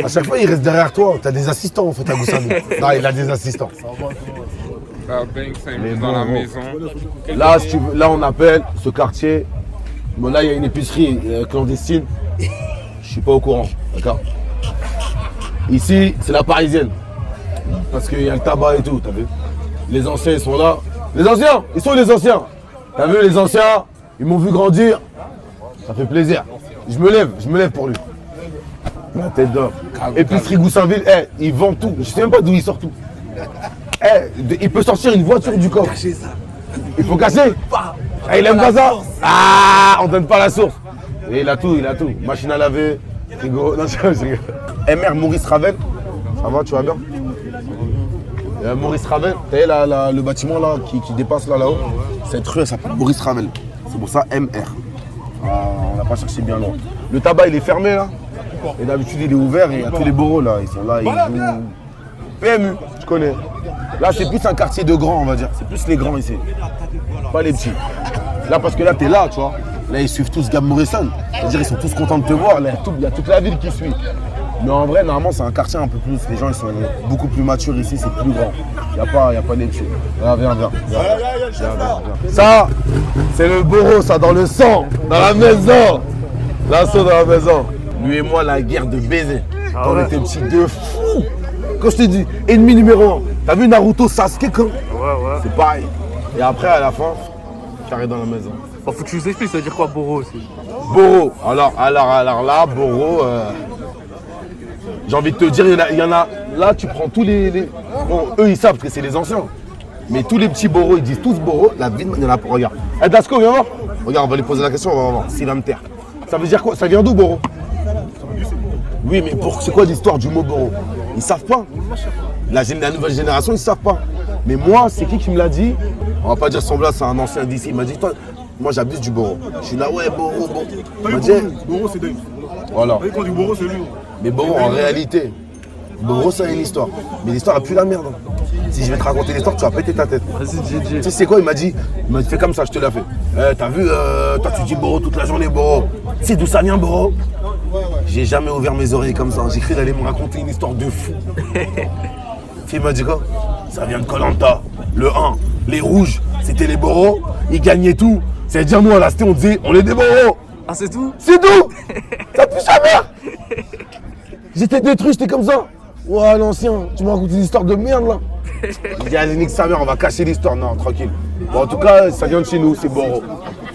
à chaque fois il reste derrière toi, t'as des assistants en fait à Goussami. Non, il a des assistants. Mais dans la maison. Là, si tu veux, là on appelle ce quartier, bon là il y a une épicerie clandestine, je suis pas au courant, d'accord? Ici, c'est la parisienne, parce qu'il y a le tabac et tout, t'as vu? Les anciens, ils sont là. Les anciens, ils sont les anciens. T'as vu, les anciens, ils m'ont vu grandir. Ça fait plaisir. Je me lève pour lui. La tête d'or. Épicerie Goussainville, ils vendent tout. Je sais même pas d'où il sort tout. Il peut sortir une voiture du coffre. Il faut casser. Il aime pas ça. Ah, on donne pas la source. Et il a tout. Machine à laver, frigo. Non, je rigole. MR Maurice Ravel. Ça va, tu vas bien? Maurice Ravel, tu sais le bâtiment là qui dépasse là-haut, cette rue elle s'appelle Maurice Ravel. C'est pour ça MR. On n'a pas cherché bien loin. Le tabac il est fermé là. Et d'habitude il est ouvert et il y a tous les boros là. Ils sont là, ils jouent. PMU, tu connais. Là c'est plus un quartier de grands on va dire. C'est plus les grands ici. Pas les petits. Là parce que là t'es là, tu vois. Là ils suivent tous Gab Morrison. C'est-à-dire ils sont tous contents de te voir. Là, il y a toute la ville qui suit. Mais en vrai, normalement, c'est un quartier un peu plus. Les gens, ils sont beaucoup plus matures ici, c'est plus grand. Il n'y a pas des petits. Viens. Ça, c'est le Boro, ça, dans le sang, dans la maison. L'assaut dans la maison. Lui et moi, la guerre de baiser. Quand on était petits, de fou. Quand je te dis, ennemi numéro 1. T'as vu Naruto Sasuke quand? Ouais. C'est pareil. Et après, à la fin, carré dans la maison. Faut que tu nous expliques, ça veut dire quoi, Boro aussi? Boro. Alors là, Boro. J'ai envie de te dire, il y en a. Là, tu prends tous les. Bon, eux, ils savent que c'est les anciens. Mais tous les petits boros, ils disent tous boros. La vie, il y en a pour. Regarde. Dasco, viens voir. Regarde, on va lui poser la question, on va voir. S'il va me taire. Ça veut dire quoi? Ça vient d'où, boro? Oui, mais c'est quoi l'histoire du mot boro? Ils savent pas. La nouvelle génération, ils savent pas. Mais moi, c'est qui me l'a dit? On va pas dire semblant, c'est un ancien d'ici. Il m'a dit, toi, moi, j'abuse du boro. Je suis là, ouais, boro. Il m'a dit, Boro, c'est dingue. Voilà. Quand on dit Boro, c'est lui. Mais Boro, en réalité, Boro, ça a une histoire. Mais l'histoire a plus la merde. Si je vais te raconter l'histoire, tu vas péter ta tête. Vas-y, DJ. Tu sais, c'est quoi? Il m'a dit, fais comme ça, je te l'ai fait. T'as vu, toi, tu dis Boro toute la journée, Boro. Tu sais d'où ça vient, Boro? J'ai jamais ouvert mes oreilles comme ça. J'ai cru d'aller me raconter une histoire de fou. Il m'a dit quoi? Ça vient de Koh Lanta. Le 1, les rouges, c'était les Boros. Ils gagnaient tout. C'est-à-dire, nous, à la cité, on disait, on est des Boros. Ah, c'est tout? C'est tout. Ça pue sa mère. J'étais détruit, j'étais comme ça. Ouais, l'ancien, tu me racontes une histoire de merde là. J'ai dit, allez, nique sa mère, on va cacher l'histoire. Non, tranquille. Bon, en tout cas, ça vient de chez nous, c'est Boro.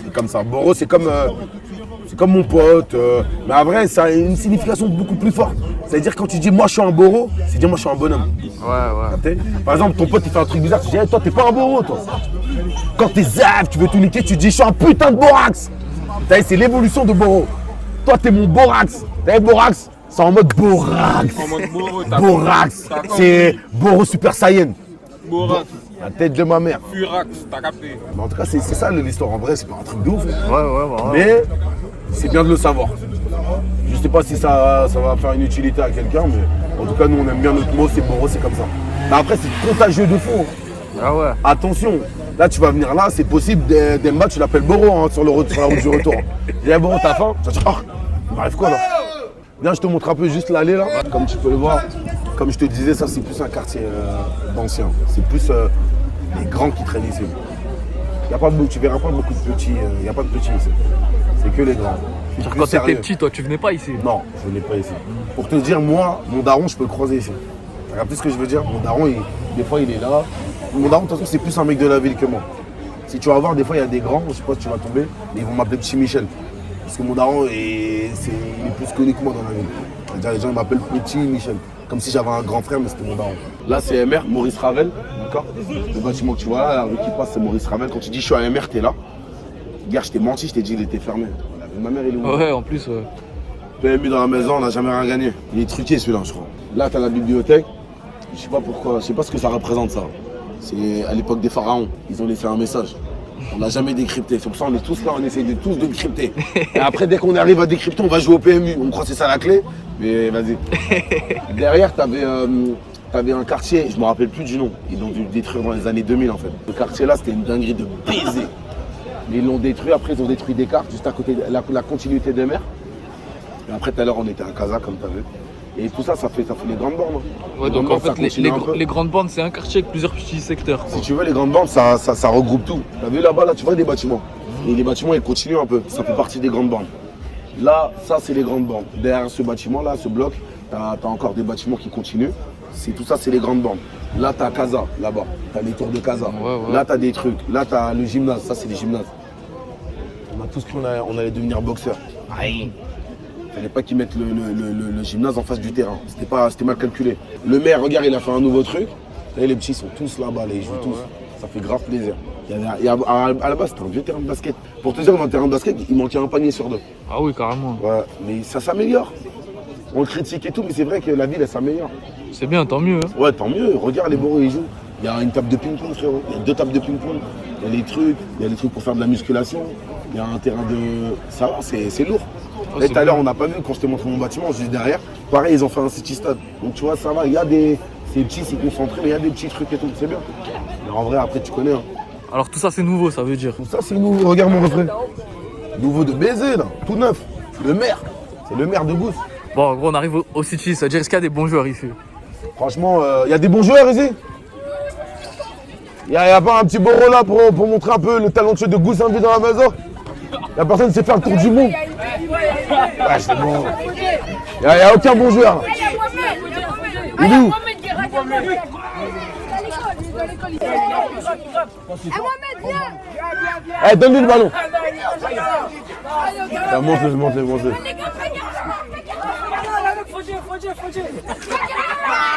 C'est comme ça. Boro, c'est comme mon pote. Mais en vrai, ça a une signification beaucoup plus forte. C'est-à-dire, quand tu dis moi je suis un Boro, c'est dire moi je suis un bonhomme. Ouais. Par exemple, ton pote il fait un truc bizarre, tu dis, hey, toi t'es pas un Boro, toi. Quand t'es zaf, tu veux tout niquer, tu dis, je suis un putain de Borax. C'est l'évolution de Boro. Toi, t'es mon Borax. T'as vu Borax? C'est en mode Borax. Borax. C'est Boro Super Saiyan. Borax. La tête de ma mère. Furax, t'as capté. Mais en tout cas, c'est ça l'histoire. En vrai, c'est pas un truc de ouf. Ouais. Mais c'est bien de le savoir. Je sais pas si ça va faire une utilité à quelqu'un, mais en tout cas, nous, on aime bien notre mot. C'est Boro, c'est comme ça. Mais après, c'est contagieux de fou. Ah ouais. Attention. Là, tu vas venir là, c'est possible, Demba, tu l'appelles Boro hein, sur la route du retour. Il dit, Boro, t'as faim? Tu vas dire, oh, Il m'arrive quoi là? Viens, je te montre un peu juste l'allée là. Comme tu peux le voir, comme je te disais, ça c'est plus un quartier d'anciens. C'est plus les grands qui traînent ici. Tu verras pas beaucoup de petits. Il n'y a pas de petits ici. C'est que les grands. Quand tu étais petit, toi, tu venais pas ici? Non, je venais pas ici. Pour te dire, moi, mon daron, je peux le croiser ici. Tu as compris ce que je veux dire? Mon daron, des fois, il est là. Mon daron, de toute façon, c'est plus un mec de la ville que moi. Si tu vas voir, des fois, il y a des grands, je sais pas si tu vas tomber, mais ils vont m'appeler Petit Michel. Parce que mon daron, il est plus connu que moi dans la ville. C'est-à-dire, les gens m'appellent Petit Michel. Comme si j'avais un grand frère, mais c'était mon daron. Là, c'est MR, Maurice Ravel, d'accord? Le bâtiment que tu vois là, la rue qui passe, c'est Maurice Ravel. Quand tu dis je suis à MR, t'es là. Gars, je t'ai menti, je t'ai dit il était fermé. Ma mère, il est où? Ouais, en plus. PMU dans la maison, on n'a jamais rien gagné. Il est truqué celui-là, je crois. Là, t'as la bibliothèque. Je sais pas pourquoi, je sais pas ce que ça représente ça. C'est à l'époque des pharaons. Ils ont laissé un message. On l'a jamais décrypté. C'est pour ça qu'on est tous là, on essaye de tous de décrypter. Et après, dès qu'on arrive à décrypter, on va jouer au PMU. On croit que c'est ça la clé. Mais vas-y. Derrière, t'avais un quartier, je me rappelle plus du nom. Ils l'ont dû le détruire dans les années 2000 en fait. Ce quartier-là, c'était une dinguerie de baiser. Ils l'ont détruit, après ils ont détruit des cartes juste à côté de la continuité des mers. Et après tout à l'heure on était à Casa comme tu as vu. Et tout ça, ça fait les grandes bornes. Ouais, donc en fait les grandes bornes c'est un quartier avec plusieurs petits secteurs. Si tu veux les grandes bornes ça regroupe tout. Tu as vu là-bas, là tu vois des bâtiments. Et les bâtiments ils continuent un peu, ça fait partie des grandes bornes. Là, ça c'est les grandes bornes. Derrière ce bâtiment là, ce bloc, tu as encore des bâtiments qui continuent. Tout ça c'est les grandes bornes. Là t'as Casa, là-bas, t'as les tours de Casa. Ouais. Là t'as des trucs, là t'as le gymnase, ça c'est des gymnases. On a tous cru qu'on allait devenir boxeur. Il fallait pas qu'ils mettent le gymnase en face du terrain. C'était mal calculé. Le maire, regarde, il a fait un nouveau truc. Là, les petits sont tous là-bas, ils jouent tous. Ça fait grave plaisir. À la base, c'était un vieux terrain de basket. Pour te dire, dans le terrain de basket, il manquait un panier sur deux. Ah oui, carrément. Ouais, mais ça s'améliore. On le critique et tout, mais c'est vrai que la ville, elle s'améliore. C'est bien, tant mieux. Hein. Ouais, tant mieux. Regarde, les boros, ils jouent. Il y a une table de ping-pong, frérot. Il y a 2 tables de ping-pong. Il y a des trucs pour faire de la musculation. Il y a un terrain de... Ça va, c'est lourd. Et tout à l'heure, on n'a pas vu, quand je t'ai montré mon bâtiment, juste derrière, pareil, ils ont fait un city stade. Donc tu vois, ça va, il y a des... C'est petit, c'est concentré, mais il y a des petits trucs et tout, c'est bien. Mais en vrai, après, tu connais. Hein. Alors tout ça, c'est nouveau, ça veut dire? Tout ça, c'est nouveau. Regarde mon refrain. Nouveau de baiser, là. Tout neuf. Le maire. C'est le maire de Gousse. Bon, en gros, on arrive au City, ça veut dire est-ce qu'il y a des bons joueurs ici? Franchement, il y a des bons joueurs ici. Il n'y a pas un petit Boro là pour montrer un peu le talentueux de Gousse invité dans la maison. Il n'y a personne qui sait faire le tour du monde. Ouais, c'est bon. Il n'y a aucun bon joueur. Il est où? Eh, donne-lui le ballon. Monte-le.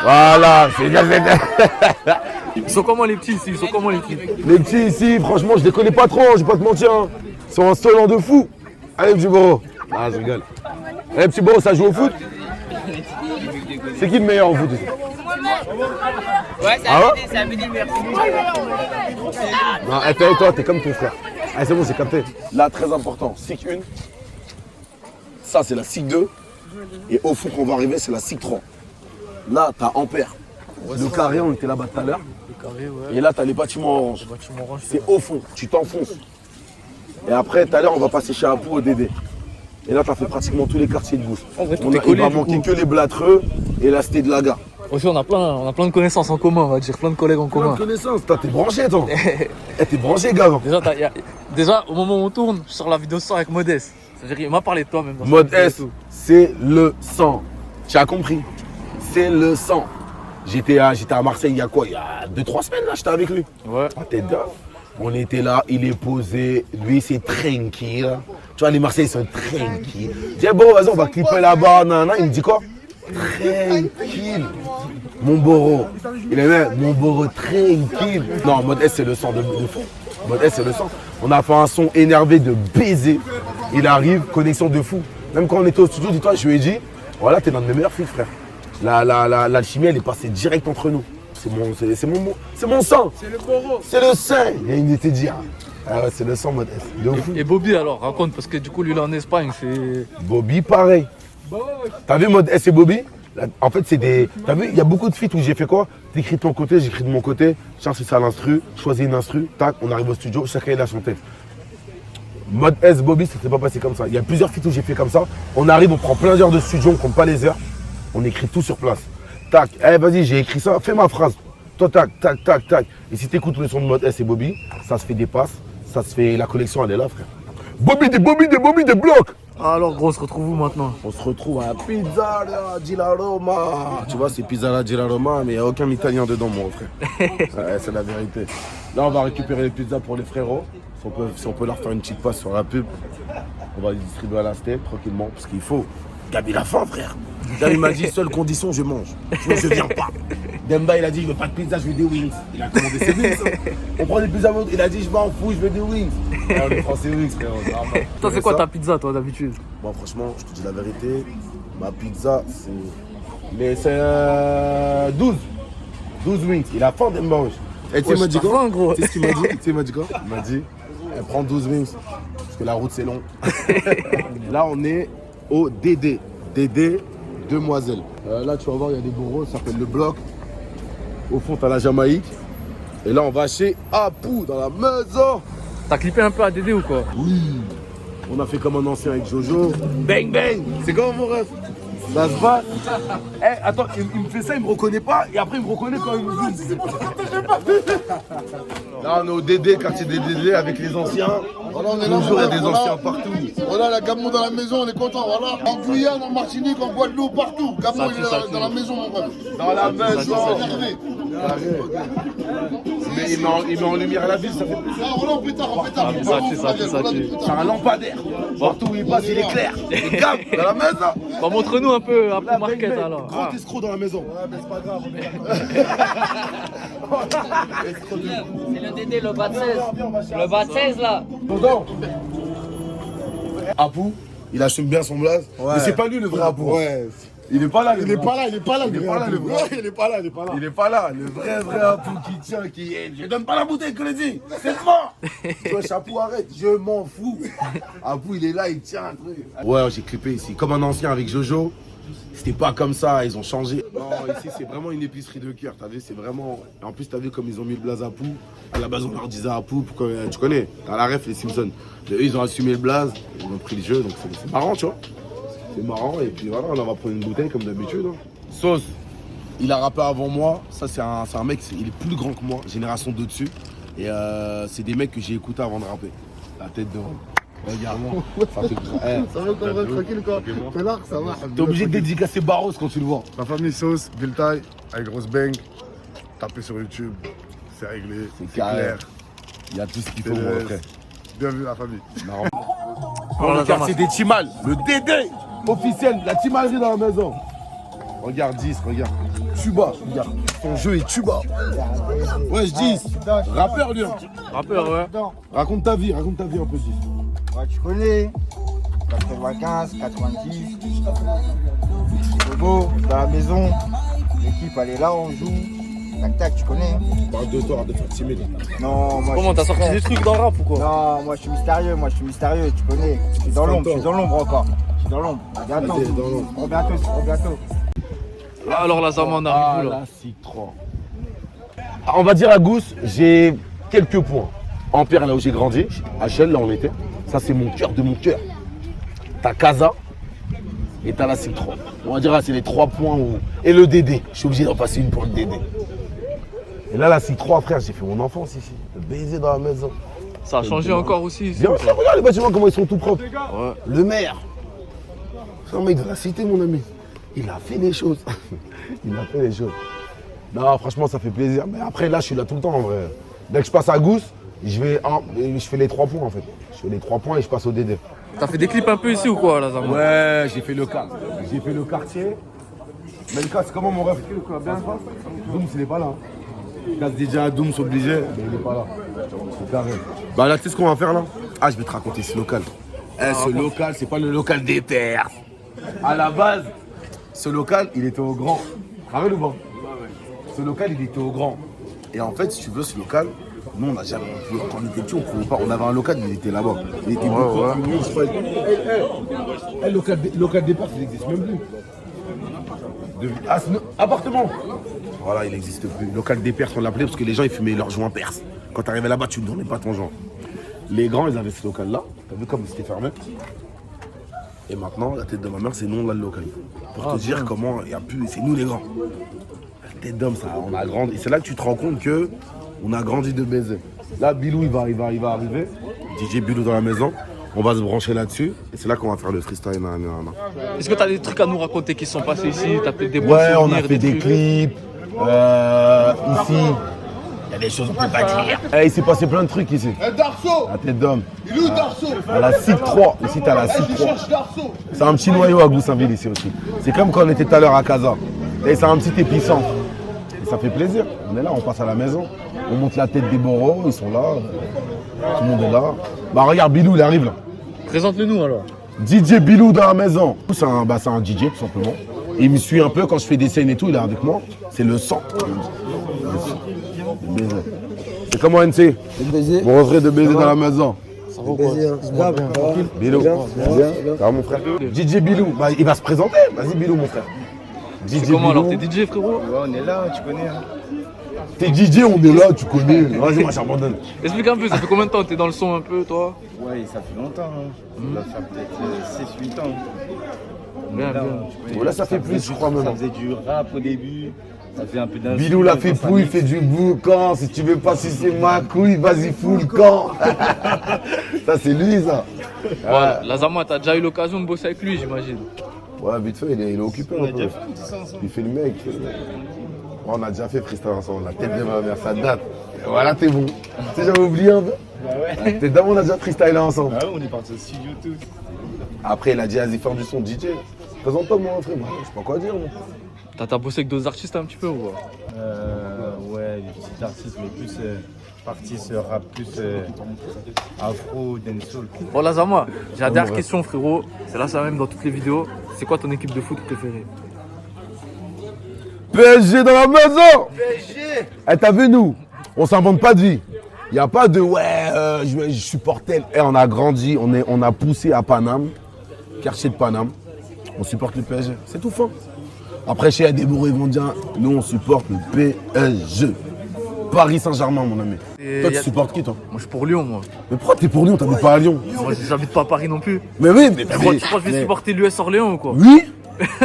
Voilà, c'est bien. Ils sont comment les petits ici? Les petits ici, franchement, je les connais pas trop, je vais pas te mentir. Hein. Ils sont insolents de fou. Allez, petit Boro. Ah, je rigole. Allez, petit Boro, ça joue au foot? C'est qui le meilleur au foot ici? Ouais, c'est Abedi le meilleur. Non, toi, t'es comme ton frère. Allez, c'est bon, c'est capté. Là, très important, SIC 1. Ça, c'est la SIC 2. Et au fond, qu'on va arriver, c'est la SIC 3. Là, t'as Ampère. Le carré, on était là-bas tout à l'heure. Et là, t'as les bâtiments orange. C'est au fond, tu t'enfonces. Et après, tout à l'heure, on va passer chez Apou au DD. Et là, t'as fait pratiquement tous les quartiers de Gousse. Il va manquer que les Blatreux et la cité de la gare. Aussi, on a plein de connaissances en commun, on va dire, plein de collègues en commun. Plein de connaissances, t'es branché, toi. T'es branché, gars. Déjà, au moment où on tourne, je sors la vidéo sans avec Modeste. C'est-à-dire qu'il m'a parlé de toi même. Modeste, c'est le sang. Tu as compris? C'est le sang. J'étais à Marseille il y a quoi? Il y a 2-3 semaines là, j'étais avec lui. Ouais. Ah, t'es dingue. On était là, il est posé, lui c'est tranquille. Tu vois, les Marseillais sont tranquilles. Je dis bon, vas-y, on va clipper là-bas, nanana. Il me dit quoi? Tranquille. Mon Boro. Il est même, mon Boro tranquille. Non, Mode S c'est le sang de fond. Mode S c'est le sang. On a fait un son énervé de baiser. Il arrive, connexion de fou. Même quand on était au studio, dis-toi, je lui ai dit, voilà, t'es l'un de mes meilleurs fils, frère. L'alchimie, elle est passée direct entre nous. C'est mon sang. C'est le Boro. C'est le sang. Il était dit, ah ouais, c'est le sang, Mode S. Et Bobby alors, raconte, parce que du coup, lui, il est en Espagne, c'est... Bobby, pareil. T'as vu Mode S et Bobby? En fait, c'est des... T'as vu, il y a beaucoup de feats où j'ai fait quoi? T'écris de ton côté, j'écris de mon côté. Tiens, c'est ça l'instru. Choisis une instru. Tac, on arrive au studio, chacun il a son texte. Mode S, Bobby, ça s'est pas passé comme ça. Il y a plusieurs feats où j'ai fait comme ça. On arrive, on prend plein d'heures de studio, on compte pas les heures. On écrit tout sur place. Tac, vas-y, j'ai écrit ça, fais ma phrase. Toi, tac, tac, tac, tac. Et si t'écoutes le son de Mode S et Bobby, ça se fait des passes, ça se fait. La collection, elle est là, frère. Bobby, des blocs. Alors gros, on se retrouve où maintenant? On se retrouve à Pizzeria Di La Roma. Tu vois, c'est Pizzeria Di La Roma, mais il n'y a aucun Italien dedans, mon frère. Ouais, c'est la vérité. Là, on va récupérer les pizzas pour les frérots. Si on peut leur faire une petite passe sur la pub, on va les distribuer à l'insté, tranquillement, parce qu'il faut. Gabi, il a faim, frère. Gabi m'a dit, seule condition, je mange. Sinon, je viens pas. Demba, il a dit, je veux pas de pizza, je veux des wings. Il a commandé ses wings. On prend des pizzas, il a dit, je m'en fous, je veux des wings. On est français wings, frérot. Toi, c'est quoi ta pizza, toi, d'habitude? Bon, franchement, je te dis la vérité, ma pizza, c'est. Mais c'est 12 wings. Il a faim, Demba. Et tu sais, il m'a dit quoi? Tu sais ce qu'il m'a dit? Il m'a dit quoi? Il m'a dit, elle prend 12 wings. Parce que la route, c'est long. Là, on est au DD. DD, Demoiselle. Là, tu vas voir, il y a des bourreaux, ça s'appelle le bloc. Au fond, t'as la Jamaïque. Et là, on va chez Apu, dans la maison. T'as clippé un peu à Dédé ou quoi? Oui. On a fait comme un ancien avec Jojo. Bang, bang. C'est comment, mon ref? Ça se passe. Attends, il me fait ça, il me reconnaît pas. Et après, il me reconnaît quand il me dit. Là, on est au DD, quartier des DD, avec les anciens. Voilà, on est là. Toujours, il y a des anciens partout. Voilà, la Gamon dans la maison, on est content. Voilà. En Guyane, en Martinique, en Guadeloupe, partout. Gamon, il est dans la maison, mon frère. Dans la maison. Mais il met en lumière la ville, ça fait plaisir. Ah, voilà, on pétard. C'est un lampadaire. Partout où il passe, il est clair. Il gamme dans la maison. Bon, montre-nous un peu Market alors. Grand escroc dans la maison. Ouais, mais c'est pas grave. C'est le Dédé, le bas de 16. Le bas de 16 là. Apu, il assume bien son blaze. Ouais. Mais c'est pas lui le vrai Apu. Ouais. Il est pas là, le vrai. Il est pas là, le vrai. Il est pas là, le vrai Apu qui tient, qui est. Je donne pas la bouteille que le dit. C'est mort. Toi, Apu, arrête, je m'en fous. Apu, il est là, il tient un truc. Ouais, j'ai clippé ici, comme un ancien avec Jojo. C'était pas comme ça, ils ont changé. Non, ici c'est vraiment une épicerie de cœur, t'as vu, c'est vraiment... En plus t'as vu comme ils ont mis le blaze à Apu. À la base on leur disait à Apu, tu connais, à la ref les Simpsons. Mais eux ils ont assumé le blaze, ils ont pris le jeu, donc c'est marrant tu vois. C'est marrant et puis voilà, on va prendre une bouteille comme d'habitude. Hein. Sauce, il a rappé avant moi, ça c'est un mec, il est plus grand que moi, génération de dessus. Et c'est des mecs que j'ai écoutés avant de rapper. La tête de Rome. Regarde-moi, ça fait ça va quand même tranquille quoi. C'est là que ça va. T'es obligé de dédicacer Barros quand tu le vois. La famille Sauce, Biltaï, avec Grosse Bang. Tapez sur YouTube, c'est réglé, c'est clair. Il y a tout ce qu'il faut mon frère. Bien vu la famille. Le quartier des Timals, le DD officiel, la Timalerie dans la maison. Regarde 10, regarde. Tuba, regarde. Son jeu est Tuba. Ouais, je dis. Rappeur, lui. Rappeur, ouais. Raconte ta vie un peu, 10. Ouais, tu connais. 95, 90. C'est beau, dans la maison. L'équipe, elle est là, on joue. Tac, tac, tu connais. Parle de toi, de faire timide. Non, moi. Comment, t'as sorti des trucs dans le rap ou quoi? Non, moi, je suis mystérieux, tu connais. Je suis dans l'ombre, encore. Je suis dans l'ombre. Bientôt. Bientôt. Alors la Zama, on arrive où là? On va dire à Gousse, j'ai quelques points. Ampère, là où j'ai grandi, HL, là où on était. Ça, c'est mon cœur de mon cœur. T'as Casa et t'as la Cic 3. On va dire là, c'est les 3 points où... Et le DD, je suis obligé d'en passer une pour le DD. Et là, la Cic 3, frère, j'ai fait mon enfance ici. Le baiser dans la maison. Ça a changé encore aussi ici. Bien sûr, regarde les bâtiments, comment ils sont tout propres. Ouais. Le maire, c'est un mec de la cité, mon ami. Il a fait des choses. Non, franchement, ça fait plaisir. Mais après, là, je suis là tout le temps, en vrai. Dès que je passe à Gousse, je fais les 3 points, en fait. Je fais les 3 points et je passe au DD. T'as fait des clips un peu ici ou quoi, là, Zama? Ouais, j'ai fait le quartier. Mais le cas, c'est comment, mon ref? Bien. Dooms, il est pas là. Casse déjà à Dooms obligé, mais il est pas là. C'est carré. Bah là, tu sais ce qu'on va faire, là? Ah, je vais te raconter ce local. Ce local, c'est pas le local des pères. À la base, ce local, il était au grand. Rappelle ou pas? Ce local, il était au grand. Et en fait, si tu veux, ce local, nous, on a jamais. Quand on était petit, on pouvait pas. On avait un local, il était là-bas. Il était beaucoup mieux. Le local des pères, il n'existe même plus. Appartement. Voilà, il n'existe plus. Local des Perses, on l'appelait parce que les gens ils fumaient leur joint perse. Quand tu arrivais là-bas, tu ne donnais pas ton joint. Les grands, ils avaient ce local-là. T'as vu comme c'était fermé? Et maintenant, la tête de ma mère, c'est nous, on a le local. Pour te dire comment, il n'y a plus, c'est nous les grands. La tête d'homme, ça, on a grandi. Et c'est là que tu te rends compte que on a grandi de baiser. Là, Bilou, il va arriver. DJ Bilou dans la maison. On va se brancher là-dessus. Et c'est là qu'on va faire le freestyle. Est-ce que tu as des trucs à nous raconter qui se sont passés ici? T'as peut-être des bons Ouais, on souvenirs, a fait des trucs. clips. Ici, il y a des choses qu'on peut pas dire. Il s'est passé plein de trucs ici. Darso, La tête d'homme. il est où Darso? À la SIC 3. Ici, t'as la SIC Je 3. cherche Darso. C'est un petit noyau à Goussainville ici aussi. C'est comme quand on était tout à l'heure à Casa. Et c'est un petit épicentre. Et ça fait plaisir. On est là, on passe à la maison. On monte la tête des boros, ils sont là. Tout le monde est là. Bah regarde, Bilou, il arrive là. Présente-le-nous alors. DJ Bilou dans la maison. C'est un DJ tout simplement. Et il me suit un peu quand je fais des scènes et tout, il est avec moi. C'est le sang. Le baiser. C'est comment NC? Mon refrain de baiser dans la maison. Bilou, bien, ça va mon frère? DJ Bilou, bah, il va se présenter. Vas-y Bilou mon frère. C'est comment alors? T'es DJ frérot? Ouais, on est là, tu connais. Hein. T'es DJ, on est là, tu connais. Vas-y, moi j'abandonne. Explique un peu, ça fait combien de temps que t'es dans le son un peu toi? Ouais, ça fait longtemps. Hein. Ça va faire peut-être 6-8 ans. Bien, bien. Voilà, ça fait plus, je crois même. Ça faisait du rap au début. Ça fait un peu d'un. Bilou l'a fait pouille, il fait du boucan. Si tu veux pas sucer ma couille, vas-y, fous le camp. Ça, c'est lui, ça. Ouais, Lazama, t'as déjà eu l'occasion de bosser avec lui, j'imagine. Ouais, vite fait, il est occupé. Un peu. Il fait le mec. Ouais, on a déjà fait freestyle ensemble. La tête de ma mère, ça date. Et voilà, t'es bon. Tu sais, j'avais oublié un peu. La tête d'homme, on a déjà freestylé ensemble. Ah ouais, on est parti au studio tous. Après, il a dit, vas-y, faire du son DJ. Présente-toi, mon frère. Je sais pas quoi dire, moi. T'as bossé avec d'autres artistes un petit peu ou quoi? Ouais, des petits artistes, mais plus partie sur rap, plus afro, dancehall. Bon Lazama, j'ai la dernière question frérot. C'est là ça même dans toutes les vidéos. C'est quoi ton équipe de foot préférée? PSG dans la maison. PSG. Eh, t'as vu nous? On s'invente pas de vie. Il n'y a pas de je supporte tel. Eh, on a grandi, on a poussé à Paname, quartier de Paname. On supporte le PSG. C'est tout fin. Après, chez des bourrés, ils vont dire, nous on supporte le PSG. Paris Saint-Germain, mon ami. Et toi, tu supportes qui, toi? Moi, je suis pour Lyon, moi. Mais pourquoi t'es pour Lyon? T'habites pas à Lyon? Moi, j'habite pas à Paris non plus. Mais oui, mais... Tu crois que je vais supporter l'US Orléans ou quoi? Oui.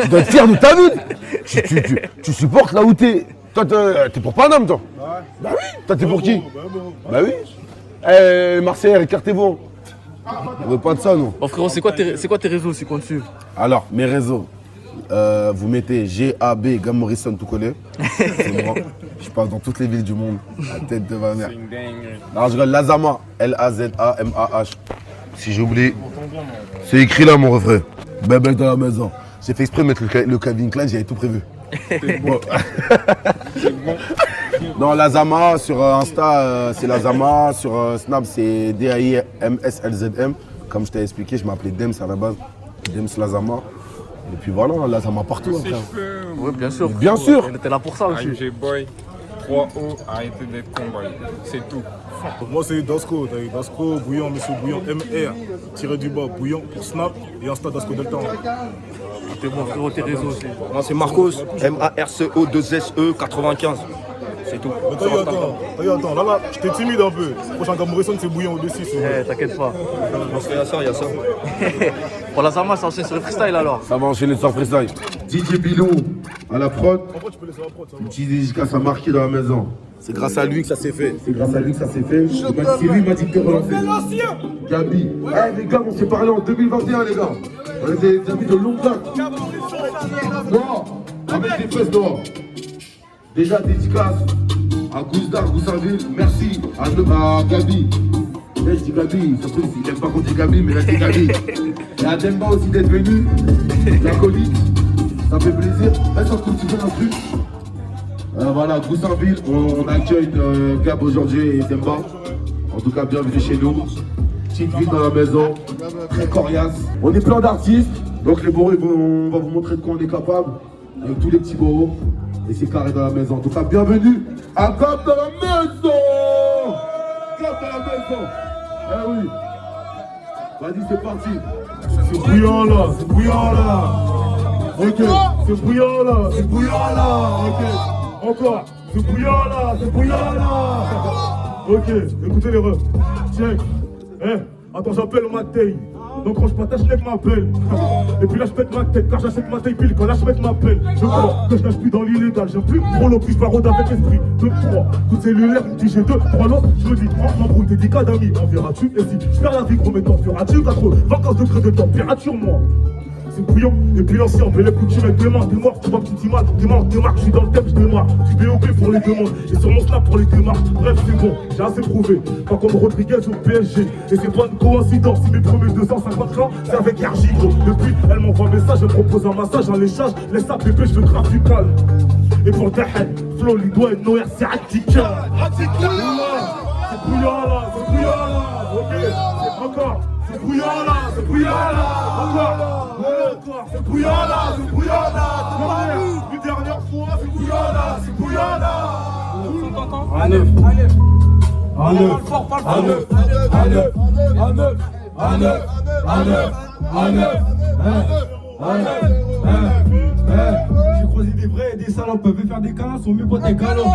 Tu dois être fier de ta ville. Tu supportes là où t'es. Toi, t'es pour Paname, toi? Ouais. Bah oui. Toi, t'es pour qui? Bah oui. Eh, Marseillais, écartez-vous. On veut pas de ça, non. Bon, frérot, c'est quoi tes réseaux si qu'on te suit? Alors, mes réseaux. Vous mettez GAB, Gam Morrison, tout collé. C'est moi. Je passe dans toutes les villes du monde. La tête de ma mère. Alors, je regarde Lazama. Lazamah. Si j'oublie. C'est écrit là, mon refrain. Bébé dans la maison. J'ai fait exprès de mettre le Calvin Klein, j'avais tout prévu. Bon. Non, Lazama, sur Insta, c'est Lazama. Sur Snap, c'est DAIMSLZM. Comme je t'ai expliqué, je m'appelais Dems à la base. Dems Lazama. Et puis voilà, Lazama partout. Si je peux, Oui, bien sûr. Bien sûr. On était là pour ça aussi. AMG Boy, 3O, arrêtez d'être combat. C'est tout. Moi, c'est Dasco. T'as eu Dasco, Bouillon, Monsieur Bouillon, MR, tiré du bas, Bouillon pour Snap et Insta Dasco Delta. T'es bon, frérot, tes réseaux aussi. Moi, c'est Marcos, MARCO2SE 95. C'est tout. Mais attends, là, j'étais timide un peu. Prochain Gam Morrison, c'est Bouillon au-dessus. Eh, t'inquiète pas. Il y a ça, il y a ça. Pour Lazama, ça enchaîne sur le freestyle alors. Ça va enchaîner sur le freestyle. DJ Bilou à la prod. Une petite dédicace à marquer dans la maison. C'est grâce à lui que ça s'est fait. C'est grâce à lui que ça s'est fait. C'est lui qui m'a dit de relancer. Gabi. Eh les gars, on s'est parlé en 2021 les gars. On était des amis de longue date. Non, avec les fesses dehors. Déjà dédicace à Gouzdar, Goussainville. Merci à Gabi. Là, je dis Gabi, surtout il n'aime pas qu'on dit Gabi, mais là c'est Gabi. Et à Demba aussi d'être venu. La colique, ça fait plaisir. Là, ça se trouve, tu fais un truc. Voilà, Goussainville, on accueille Gab aujourd'hui et Demba. En tout cas, bienvenue chez nous. Petite ville dans la maison, très coriace. On est plein d'artistes, donc les boros, on va vous montrer de quoi on est capable. Avec tous les petits boros. Et c'est carré dans la maison. En tout cas, bienvenue à Gab dans la maison. Gab dans la maison. Eh oui. Vas-y, c'est parti. C'est bouillant là, c'est bouillant là. Ok, c'est bouillant là, c'est bouillant là. Ok, encore. C'est bouillant là, c'est bouillant là. Ok, écoutez les refs. Check. Attends, j'appelle Matei. Donc quand je partage, je m'appelle. Et puis là je pète ma tête car j'achète ma taille pile quand là je m'appelle. Je crois que je nage plus dans l'illégal. J'aime plus trop l'eau puis je parode avec l'esprit. 2, 3, coup cellulaire, une tige 2, 3 l'autre. Je me dis, m'embrouille t'es 10 cas d'amis. En verras-tu? Et si je perds la vie gros mais t'en feras-tu? 80 degrés de température moi. C'est bouillant, et puis l'ancien, on fait les coups de tir, t'es mort, tu vois petit image, démarre, je suis dans le thème, je démarre, du BOP pour les demandes, et sur mon snap pour les démarches, bref c'est bon, j'ai assez prouvé, pas comme Rodriguez au PSG, et c'est pas une coïncidence, si mes premiers 250 ans, c'est avec RJ gros, depuis elle m'envoie un message, elle me propose un massage, un léchage, laisse ça bébé, je veux trafical, et pour ta haine, Flo, Lido et Noër, c'est radical, c'est bouillant là, ok, c'est encore. C'est bouillant là, encore, c'est bouillant là, une dernière fois, c'est bouillant là. À 9, J'ai croisé des vrais et des salopes, peuvent faire des câlins, sont mieux pas des galops.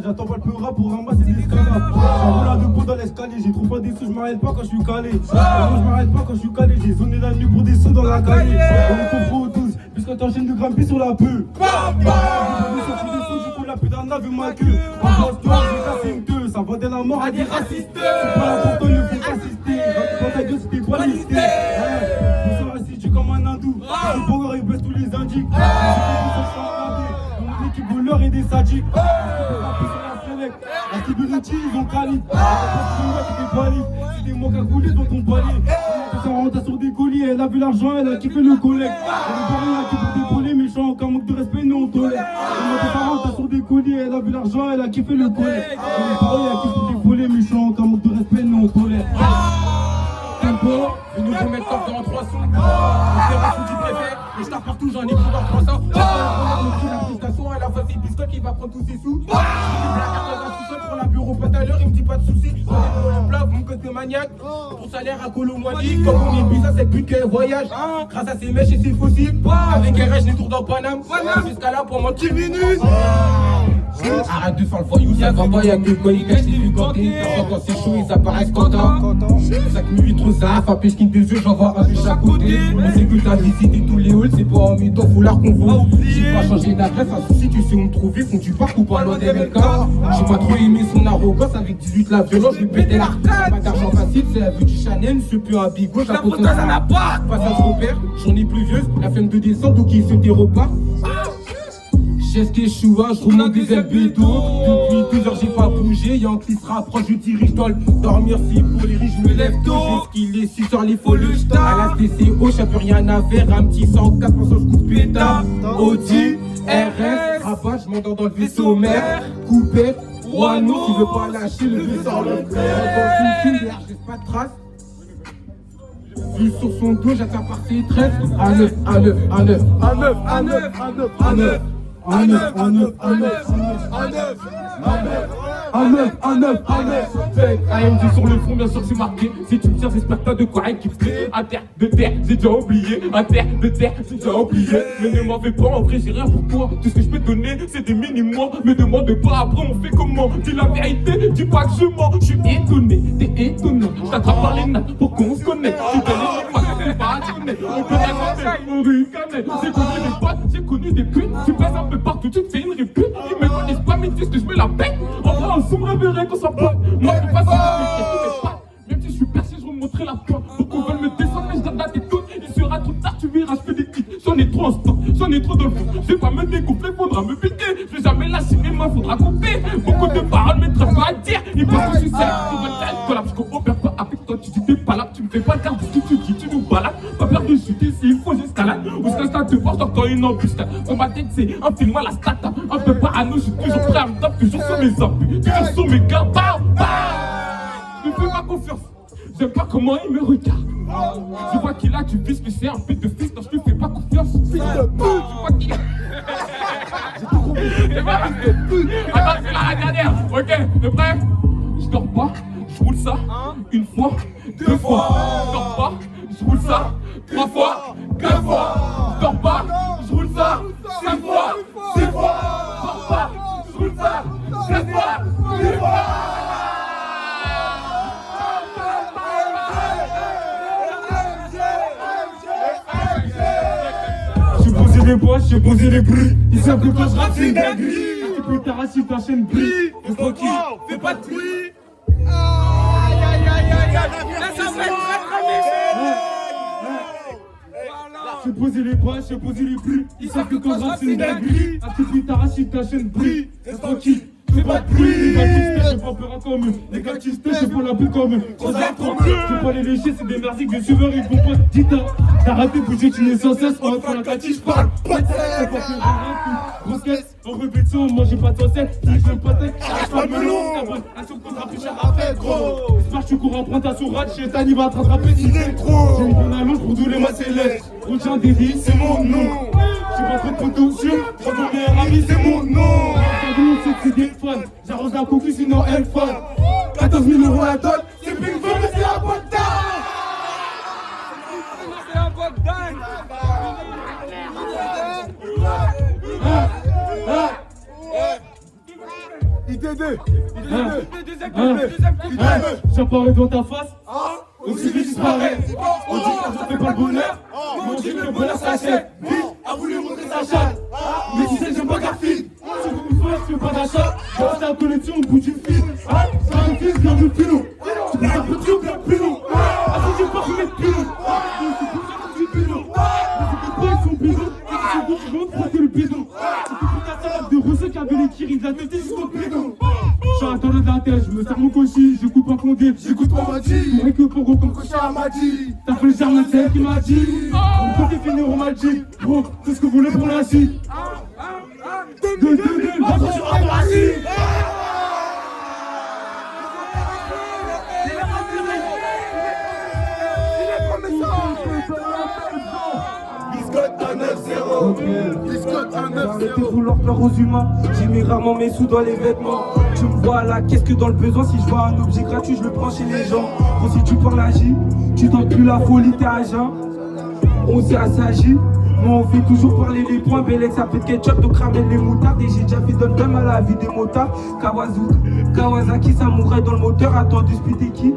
J'attends pas le plus rap pour ramasser des escalades. J'envoie là debout dans l'escalier, j'ai trop pas des sous, je m'arrête pas quand je suis calé. Je m'arrête pas quand je suis calé, j'ai zoné la nuit pour des sous dans la cahier. On est trop 12, puisque t'enchaînes de grimper sur la peau. Je coule la putain de ma queue. En pense-toi, j'ai cassé une queue, ça vendait la mort à des racistes. C'est pas important, ne faut assister. Dans ta gueule, c'était pas listé. Nous sommes assis comme un hindou. Le power, il baisse tous les indiques. Mon équipe voleur et des sadiques. La Kibiriti, ils ont calibre. C'est des mots cagoulés dans ton palier. Ça rentre sur des colis, elle a vu l'argent, elle a kiffé le collègue. Elle est barrée, elle a kiffé des polis, méchants, aucun manque de respect, nous on tolère. Ça rentre sur des colis, elle a vu l'argent, elle a kiffé le collègue. Elle est barrée, elle a kiffé des polis, méchants, aucun manque de respect, nous on tolère. Tempo, et nous remettre top dans 3 sous. On fait un sous du préfet, et je tape partout, j'en ai plus dans 300. La prestation, à la fois c'est Biscotte qui va prendre tous ses sous. Pour la bureau pas à l'heure, il me dit pas de soucis. On plave mon côté maniaque. Ton salaire à Colomboigny. Comme on est bizarre, c'est but qu'elle voyage. Grâce à ses mèches et ses fossiles. Avec RH, les tours dans Paname. Jusqu'à là pour moi 10 minutes. Arrête de faire le voyou, ça va pas, y'a que quoi, il cache les vues gantés. Quand c'est chaud, ils apparaissent contents. 5008 trop ça, fa plus qu'une des yeux, j'en vois un de chaque côté. On sait que t'as visité tous les halls, c'est pas en mettant foulard qu'on voit. J'ai pas changé d'adresse, un souci, tu sais où me trouver, font du parc ou pas loin des MLK. J'ai pas trop aimé son arrogance, avec 18 la violence, je lui pétais l'arcade. Pas d'argent facile, c'est la vue du Chanel, ce peu un bigot, la potence à la patte. Passage repère, j'en ai pluvieuse, la flemme de descente, donc il se dérepart. J'ai ce qu'échoua, je roule dans des ailes d'eau. Depuis 12 heures j'ai pas bougé, y'en qui se rapproche, je dirige, je dois dormir si pour les riches, je me lève tôt. J'ai ce qu'il est su sur les faux le à la TCO, j'ai plus rien à faire, un petit 104 pour ça je coupe pétard. Audi, RS, rabat, je m'endors dans le vaisseau mère, coupé, Wano, qui veut pas lâcher le vaisseau sur le cœur. Dans une filière, j'ai pas de traces. Vu sur son dos, j'atteins par ses tresses. À 9, à 9, à 9, à 9, à 9, à 9, à 9. À 9, à 9, à 9, à 9, à 9, à 9, à 9. AMG sur le front, bien sûr c'est marqué. Si tu me tiens, j'espère que t'as de quoi équiper. À terre, de terre, j'ai déjà oublié. À terre, de terre, j'ai déjà oublié. Mais ne m'en fais pas, en vrai j'ai rien pour toi. Tout ce que je peux te donner, c'est des mini-mois. Me demande pas, après on fait comment. Dis la vérité, dis pas que je mens. Je suis étonné, t'es étonnant. Je t'attrape par les nattes pour qu'on se connaisse. Tu connais les potes, c'est pas attiré. On peut raconter, on ricanait. J'ai connu des potes, j'ai connu des putes. Tu passes un peu partout, tu te fais une répute. Ils me connaissent pas, mais disent que je me la pète. En vrai, on se réveillerait qu'on s'en pote. Moi, je suis pas sûr, mais même si je suis percé, je vais montrer la peur. Pour qu'on veuille me descendre, mais je garde la tête toute. Il sera trop tard, tu verras, je fais des hits. J'en ai trop en stock, j'en ai trop dans le fond. Je vais pas me dégonfler, faudra me piquer. Je vais jamais lâcher mes mains, faudra couper. Beaucoup de paroles, mais très peu à dire. Ils pensent que je suis sale, ils veulent faire le collab. Je coopère pas avec toi, tu dis t'es pas là. Tu me fais pas le quart de ce que tu dis, tu nous balades. Pas peur de chuter, s'il faut, j'escalade. Ou ce que je te voir, j'entends une embuscade. Dans ma tête, c'est un film à la stata. Un peu parano, je suis toujours prêt à me taper, toujours sur mes appuis, toujours sur mes gars. Ne fais pas confiance. J'aime pas comment il me regarde. Je vois qu'il a du vice, mais c'est un peu de fils, donc je lui fais pas confiance. Je vois qu'il a. J'ai tout compris. C'est pas fils de pute. Attends, c'est la dernière. Ok, t'es prêt? Je dors pas, je roule ça. Une fois, deux fois. Je dors pas, je roule ça. 3 fois, 4 fois. Je dors pas, je roule ça. 5 fois, 6 fois. Je dors pas, je roule ça. 7 fois, 8 fois. les bois, j'ai posé les bruits. Ils savent que quand je rappe, c'est une dinguerie. Tu peux t'arracher ta chaîne brille. Reste tranquille, fais pas de bruit. Aïe aïe aïe aïe aïe. Là ça va être très méchant. J'ai posé les bois, j'ai posé les bruits. Ils savent que quand je rappe, c'est une dinguerie. Tu peux t'arracher ta chaîne brille. Reste tranquille. Fais pas de bruit, les gars qui j'ai pas peur comme eux. Les gars qui j'ai pas la peau comme eux. On s'en trop bleu. J'ai pas les léchés, c'est des merdiques, des suiveurs, ils font pas de guitare. T'as raté de bouger, tu n'es sans cesse. On va faire la catie, j'parle pas de sel. Grosse caisse, en répétition, moi j'ai pas de sel. Si je veux pas de tête, j'arrête pas le melon. Un sur contre plus cher à faire, gros. J'espère que tu cours emprunter à son rat, chez Tani va te rattraper si t'es trop. J'ai une bonne allonge pour tous les mois célèbres. Retiens des riz, c'est mon nom. J'ai pas trop de potentiel, j'ai mon meilleur ami, c'est mon nom. C'est des fans, j'arrose la cocu sinon elle fan. 14 000 € la tonne, c'est plus une femme mais c'est un Bogdan. C'est un Bogdan. ITD, j'apparais dans ta face, aussi vite disparaît. On dit que ça fait pas le bonheur, mais on dit que le bonheur s'achète. Vite, a voulu montrer sa chatte, mais tu sais j'aime pas Garfield. Je fais pas d'achat, je reste la collection au bout du fil. C'est un fils, bien du pilon. Tu peux un petit ou bien pilon. Attends, j'ai pas fumé de pilon. C'est pour ça que tu pilon. Mais c'est pas ils sont bidons. C'est bon, je rentre pour que le bidon. C'est pour ta salade de Rousseau qui avait les kiris de la tête jusqu'au bidon. Je suis à tournée de la tête, je me sers mon cochi. J'écoute pas Condé, j'écoute pas Madi. Pour que pour gros comme cocher à Madi. T'as fait le germain, c'est elle qui m'a dit. On peut définir au Madi. Gros, c'est ce que vous voulez pour la suite. Rentre sur la Brasil. Biscotte à 9-0. Biscotte à 9-0. Arrêtez de vouloir plaire aux humains. J'ai mis rarement mes sous dans les vêtements. Tu me vois là, qu'est-ce que dans le besoin? Si je vois un objet gratuit, je le prends chez les gens. Bon, si tu parles à J, tu donnes plus la folie, t'es à jeun. On s'est assagi. Moi on fait toujours parler les points, Belek ça fait de ketchup, donc ramène les moutardes. Et j'ai déjà fait donne même à la vie des motards. Kawasaki, samouraï dans le moteur, attends disputer qui?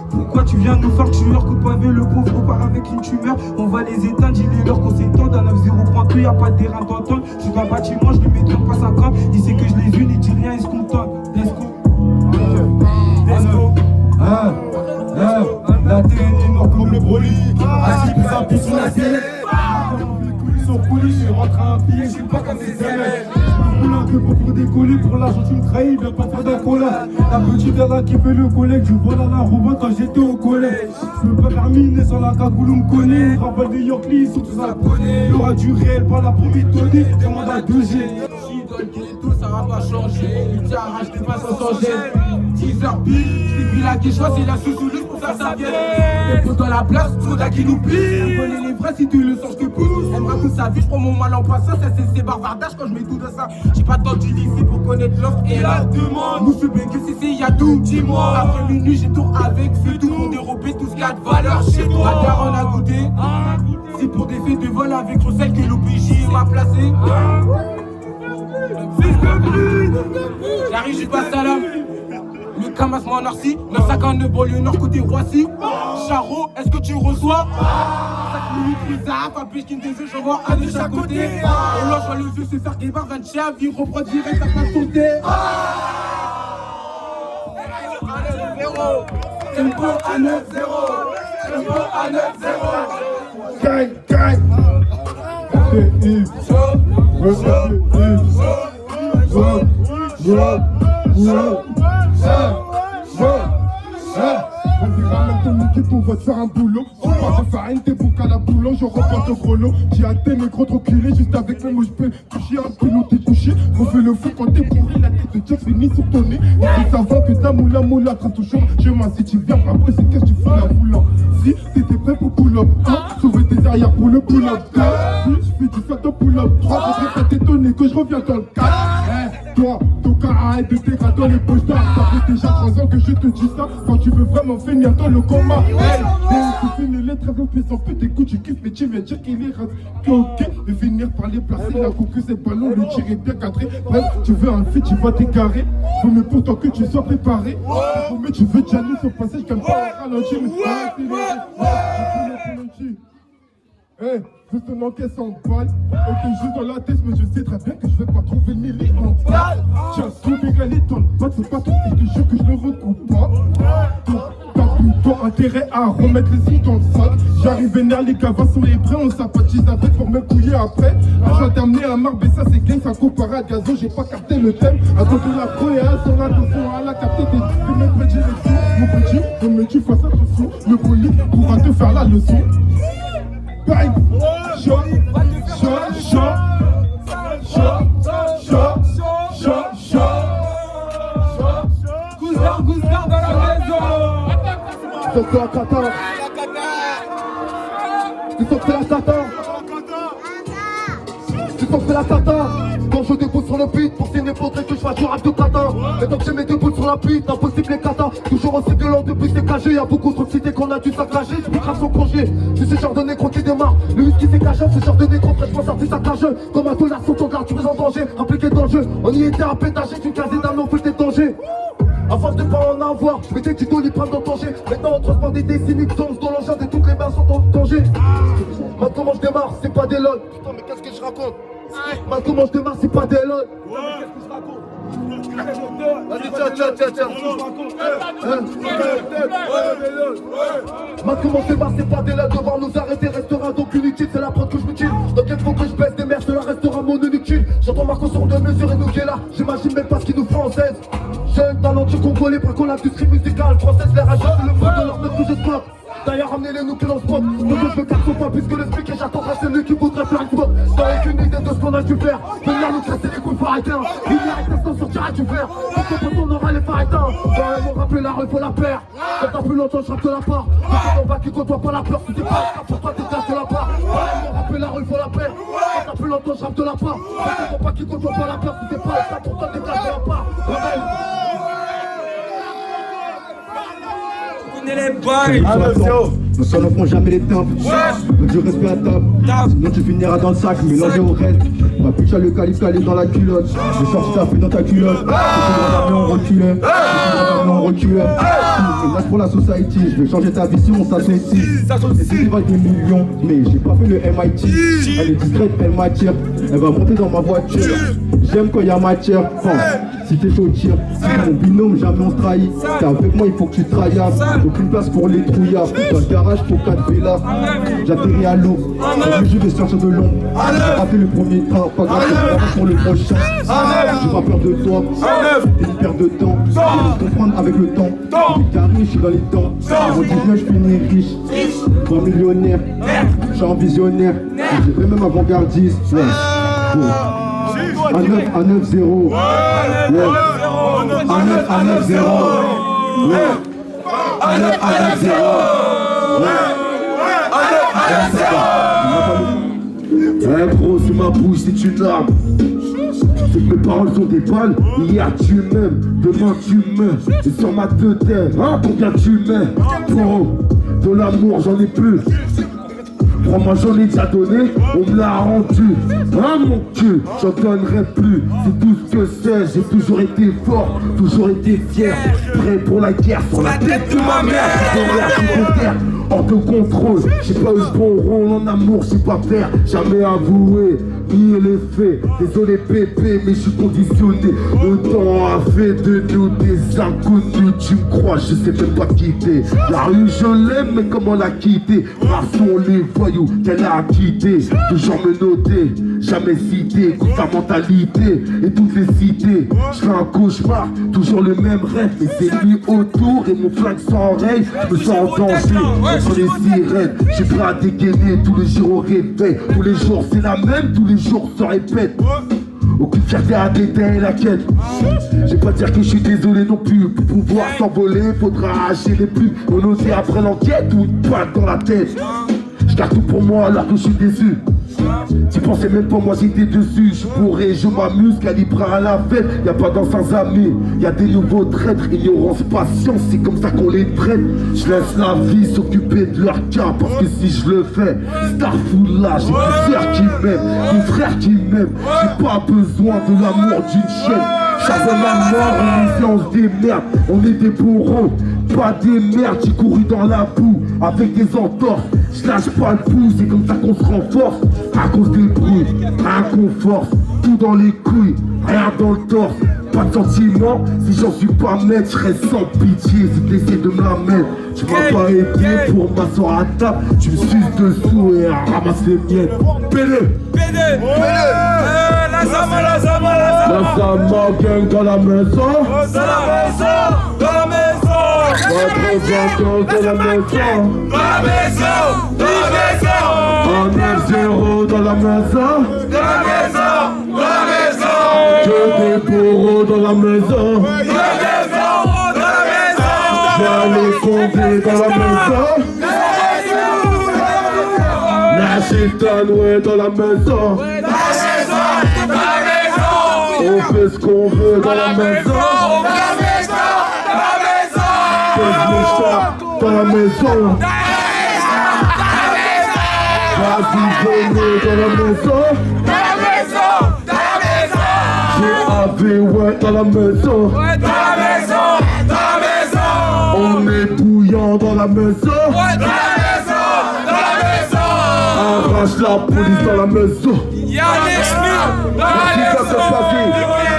Pourquoi tu viens nous faire tueur? Coup de pavé, le pauvre part avec une tumeur. On va les éteindre, dis-les leur qu'on s'étende. À 9-0.2, y'a pas de terrain d'entente. Je suis dans le bâtiment, je lui mets trop pas 50. Il sait que je les une, il dit rien, il se contente. Let's go. Let's go. La TN noire comme le Broly. Assis plus un plus sur la scène. Sur coulis, je suis rentré à un billet, je suis pas comme ces élèves. Je roule un peu pour décoller, pour l'argent tu me trahis, viens pas faire d'accolade. La petite là qui fait le collègue, je vois là la roue quand j'étais au collège. Je peux pas terminer sans la cagoule, on me connaît. Rappel de Yorkly, ils sont tous abonnés. Il y aura du réel, pas la première donnée, demande à 2G. Si dans le ghetto, ça va pas changer. Le tirage des pas sans gêne. 10h pile, j'ai vu la guéchois, c'est la sous-sous pour faire sa vienne. Les potes dans la place, faudra qu'il nous plie. On connaît les vrais si tu le sens que pousse. Elle me raconte sa vie, je prends mon mal en passant. Ça c'est ses bavardages quand je mets tout dans ça. J'ai pas tant du lycée pour connaître l'offre et la demande. Nous je bégue, c'est y'a tout, dis-moi. Après minuit, j'ai tour avec feu. Tout le monde dérobé, tout ce qu'il y a de valeur chez toi. La daronne a goûté. C'est pour des faits de vol avec recel que l'OPJ m'a placé. Fils de pute, j'arrive, je passe à l'âme. Le Kamas Monarcie, 959 banlieue nord côté Roissy. Charo, est-ce que tu reçois 5 minutes les armes, un pêche qui me désire, j'en vois un de chaque côté. Et là, je vois le vieux se faire des barres, 20 chiens, vie reprend direct, ça passe sauter. Tempo à 9-0, tempo à 9-0. Gang, gang. Ramène ton équipe, on va te faire un boulot. On part de farine, t'es bouc à la boulon. Je reprends ton gros lot. J'ai atteint mes gros trop culés. Juste avec mes mots, je peux toucher un pilot, t'es touché. On fait le fou quand t'es bourré. La tête de Jack finit sur ton nez. Et ça va que ta moula trace toujours. Je m'en si tu viens, après c'est qu'est-ce que tu fais la boulot. Si t'étais prêt pour pull-up 1, sauver tes arrières pour le pull-up 2. Si je fais du fait de pull-up 3, je serais pas étonné que je reviens dans le 4. Toi, ton cas arrête de dégrader dans les poches d'art. Ça fait déjà 3 ans que je te dis ça. Quand tu veux vraiment finir dans le coma. Tu finis les trêves, on fait sans pute. Écoute, tu kiffes, mais tu viens dire qu'il est ok. Et finir par les placer, la coucou, c'est ballon, le tir est bien cadré. Bref, tu veux un feat, tu vas t'égarer. Faut mais pourtant que tu sois préparé. Faut mais tu veux Giannis au passage, comme pas ralenti. Mais Justement qu'elle s'emballe. Elle fait juste dans la tête, mais je sais très bien que je vais pas trouver le milli en balle. Tiens, tout égalé dans le bas, c'est pas tout, et je te jure que je le recoupe pas. T'as plutôt intérêt à remettre les sous dans le sac. J'arrive vénère, les cavas sont les prêts, on sympathise avec pour me couiller après. Argent terminé à Marbe, ça c'est gang, ça comparé à Gazo, j'ai pas capté le thème. À côté de la pro et à son attention à la capter des de mes prédilections. Mon petit, comme me tu fasses attention, le poli pourra te faire la leçon. Bang! Shot! Shot! Shot! Shot! Shot! Shot! Shot! Gousard dans la maison! Tu sens que c'est la cata. Tu sens que c'est la cata. Tu sens que c'est la cata. Quand je dépose sur le beat, pour signer faudrait que je fasse du rap de kata. Et donc j'ai mes deux boules sur la piste, impossible les kata. Toujours aussi violent depuis c'est cagé. Y'a beaucoup trop de cités qu'on a dû saccager. Je grave son congé, je suis ce genre de négro qui démarre. Le whisky c'est cagé, ce genre de négro fraîchement sorti saccageux. Comme un dollar sur ton garde, tu es en danger, impliqué dans le jeu. On y était à pétager, tu casais d'un nom, faut le danger. À force de pas en avoir, je mettais du doliprane dans le danger. Maintenant on transport des décennies de dans l'engin et toutes les mains sont en danger. Maintenant comment je démarre, c'est pas des lol. Putain mais qu'est-ce que je raconte? Maintenant comment je démarre, c'est pas des lol. Vas-y tiens. Maintenant comment je démarre, c'est pas des lol. Devoir nous arrêter restera donc inutile. C'est la prod que je m'utile. Donc il faut que je baisse des mères, cela restera mon inutile. J'entends Marco sur 2 mesures et nous qui est là. J'imagine même pas ce qu'il nous française. Jeune talentueux congolais, braquant l'industrie musicale française, les rageants, c'est le mode de leur neuf que je spot. D'ailleurs, ramenez-les nous que l'on spot. Donc je veux 4 fois puisque le speak et j'attendrai celui qui voudrait faire une spot. T'as aucune idée de ce qu'on a dû faire. Venir nous casser les couilles, faut arrêter. Il y a arrêté ce qu'on sortira du verre. Quand on aura les farretins. Quand ils m'ont rappelé la rue, faut la paire. Quand t'as plus longtemps, je rappe de la part. Quand on va qui côtoie pas la peur, si t'es pas pour toi, t'es cassé la part. Quand ils m'ont rappelé la rue, faut la paire. Quand t'as plus longtemps, je rappe de la part. Quand on va qui côtoie pas la peur, si t'es pas pour toi, t'es cassé la part. Les bails. Nos sons ne font jamais les tempes. Donc je respire à table. Sinon tu finiras dans le sac, mélangé au reste. Ma putain le calife calé dans la culotte. Je sors ça fait dans ta culotte. On reculait. On reculait. Lâche pour la society. Je vais changer ta vision, ça c'est ici. Et c'est des millions. Mais j'ai pas fait le MIT. Elle est discrète, elle m'attire. Elle va monter dans ma voiture. J'aime quand il y a matière. Si t'es chaud, tire. Si mon binôme, jamais on se trahit. T'es avec moi, il faut que tu traillaves. Aucune place pour les trouillards. Dans le garage, faut 4 villas. J'atterris à l'eau. Je vais sortir de l'ombre. J'ai raté le premier train. Pas grave, c'est pour le prochain. J'ai pas peur de toi. T'es une perte de temps. Je vais comprendre avec le temps. T'es carré, je suis dans les temps. Avant 19, je finis riche. Pas millionnaire. Je suis un visionnaire. J'ai vrai même avant-gardiste. Un 9-0. Un 9-0. Ouais gros, sur ma bouche c'est une larme. C'est que mes paroles sont des balles. Hier tu m'aimes, demain tu meurs. Et sur ma tête, hein, combien tu mets? Gros, de l'amour j'en ai plus. Crois-moi j'en ai déjà donné, on me l'a rendu. Hein mon cul, j'en donnerai plus. C'est tout ce que c'est, j'ai toujours été fort, toujours été fier. Prêt pour la guerre, sur la tête de ma mère. Hors de contrôle, j'ai pas eu le bon rôle en amour, j'ai pas faire, jamais avoué, nier les faits. Désolé pépé, mais je suis conditionné. Le temps a fait de nous des inconnus. Tu me crois, je sais même pas quitter. La rue je l'aime, mais comment la quitter? Rares sont les voyous qu'elle a quittés. Toujours me noter, jamais cité. Écoute sa mentalité et toutes les cités. Je fais un cauchemar, toujours le même rêve. Mais c'est lui autour et mon flingue sans oreille. Je me sens en danger. Sur les sirènes, j'ai prêt à dégainer tous les jours au réveil. Tous les jours c'est la même, tous les jours se répète. Aucune fierté à déteindre la quête. J'ai pas dire que je suis désolé non plus. Pour pouvoir s'envoler, faudra arracher les plumes. On osait après l'enquête ou une patte dans la tête. Je garde tout pour moi alors que je suis déçu. Tu pensais même pas, moi j'étais dessus. Je pourrais, je m'amuse, calibre à la fête. Y'a pas dans sans amis, y'a des nouveaux traîtres. Ignorance, patience, c'est comme ça qu'on les traite. Je laisse la vie s'occuper de leur cas. Parce que si je le fais, Starful là, j'ai des frères qui m'aiment, des frères qui m'aiment. J'ai pas besoin de l'amour d'une chaîne. Chacun la mort, on est séance des merdes. On est des bourreaux, pas des merdes. J'ai couru dans la boue avec des entorses. Je lâche pas le pouce, c'est comme ça qu'on se renforce. À cause des bruits, rien qu'on force. Tout dans les couilles, rien dans le torse. Pas de sentiment, si j'en suis pas maître, je serais sans pitié si t'essaies de me la mettre. Tu m'as pas aidé pour m'asseoir à table, tu me suces dessous et ramasse les miettes. PD La Zama gang dans la maison. Dans la maison. Votre vacances dans la maison. En F0 dans la maison. Que des bourreaux dans la maison. Viens les fonder dans la maison. La Chilton, ouais, dans la maison. On fait ce qu'on veut dans la maison. Pèse mes chats dans la maison. Vas-y, venez dans la maison. J'ai AV, ouais, dans la maison. On est bouillant dans la maison. Arrache la police dans la maison. Merci, ça c'est facile.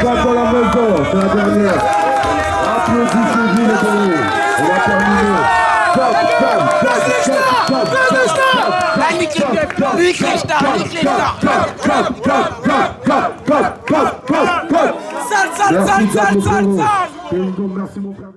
Pas dans la maison, c'est la dernière. Applaudissez-vous les amis. On va terminer. Merci mon frère.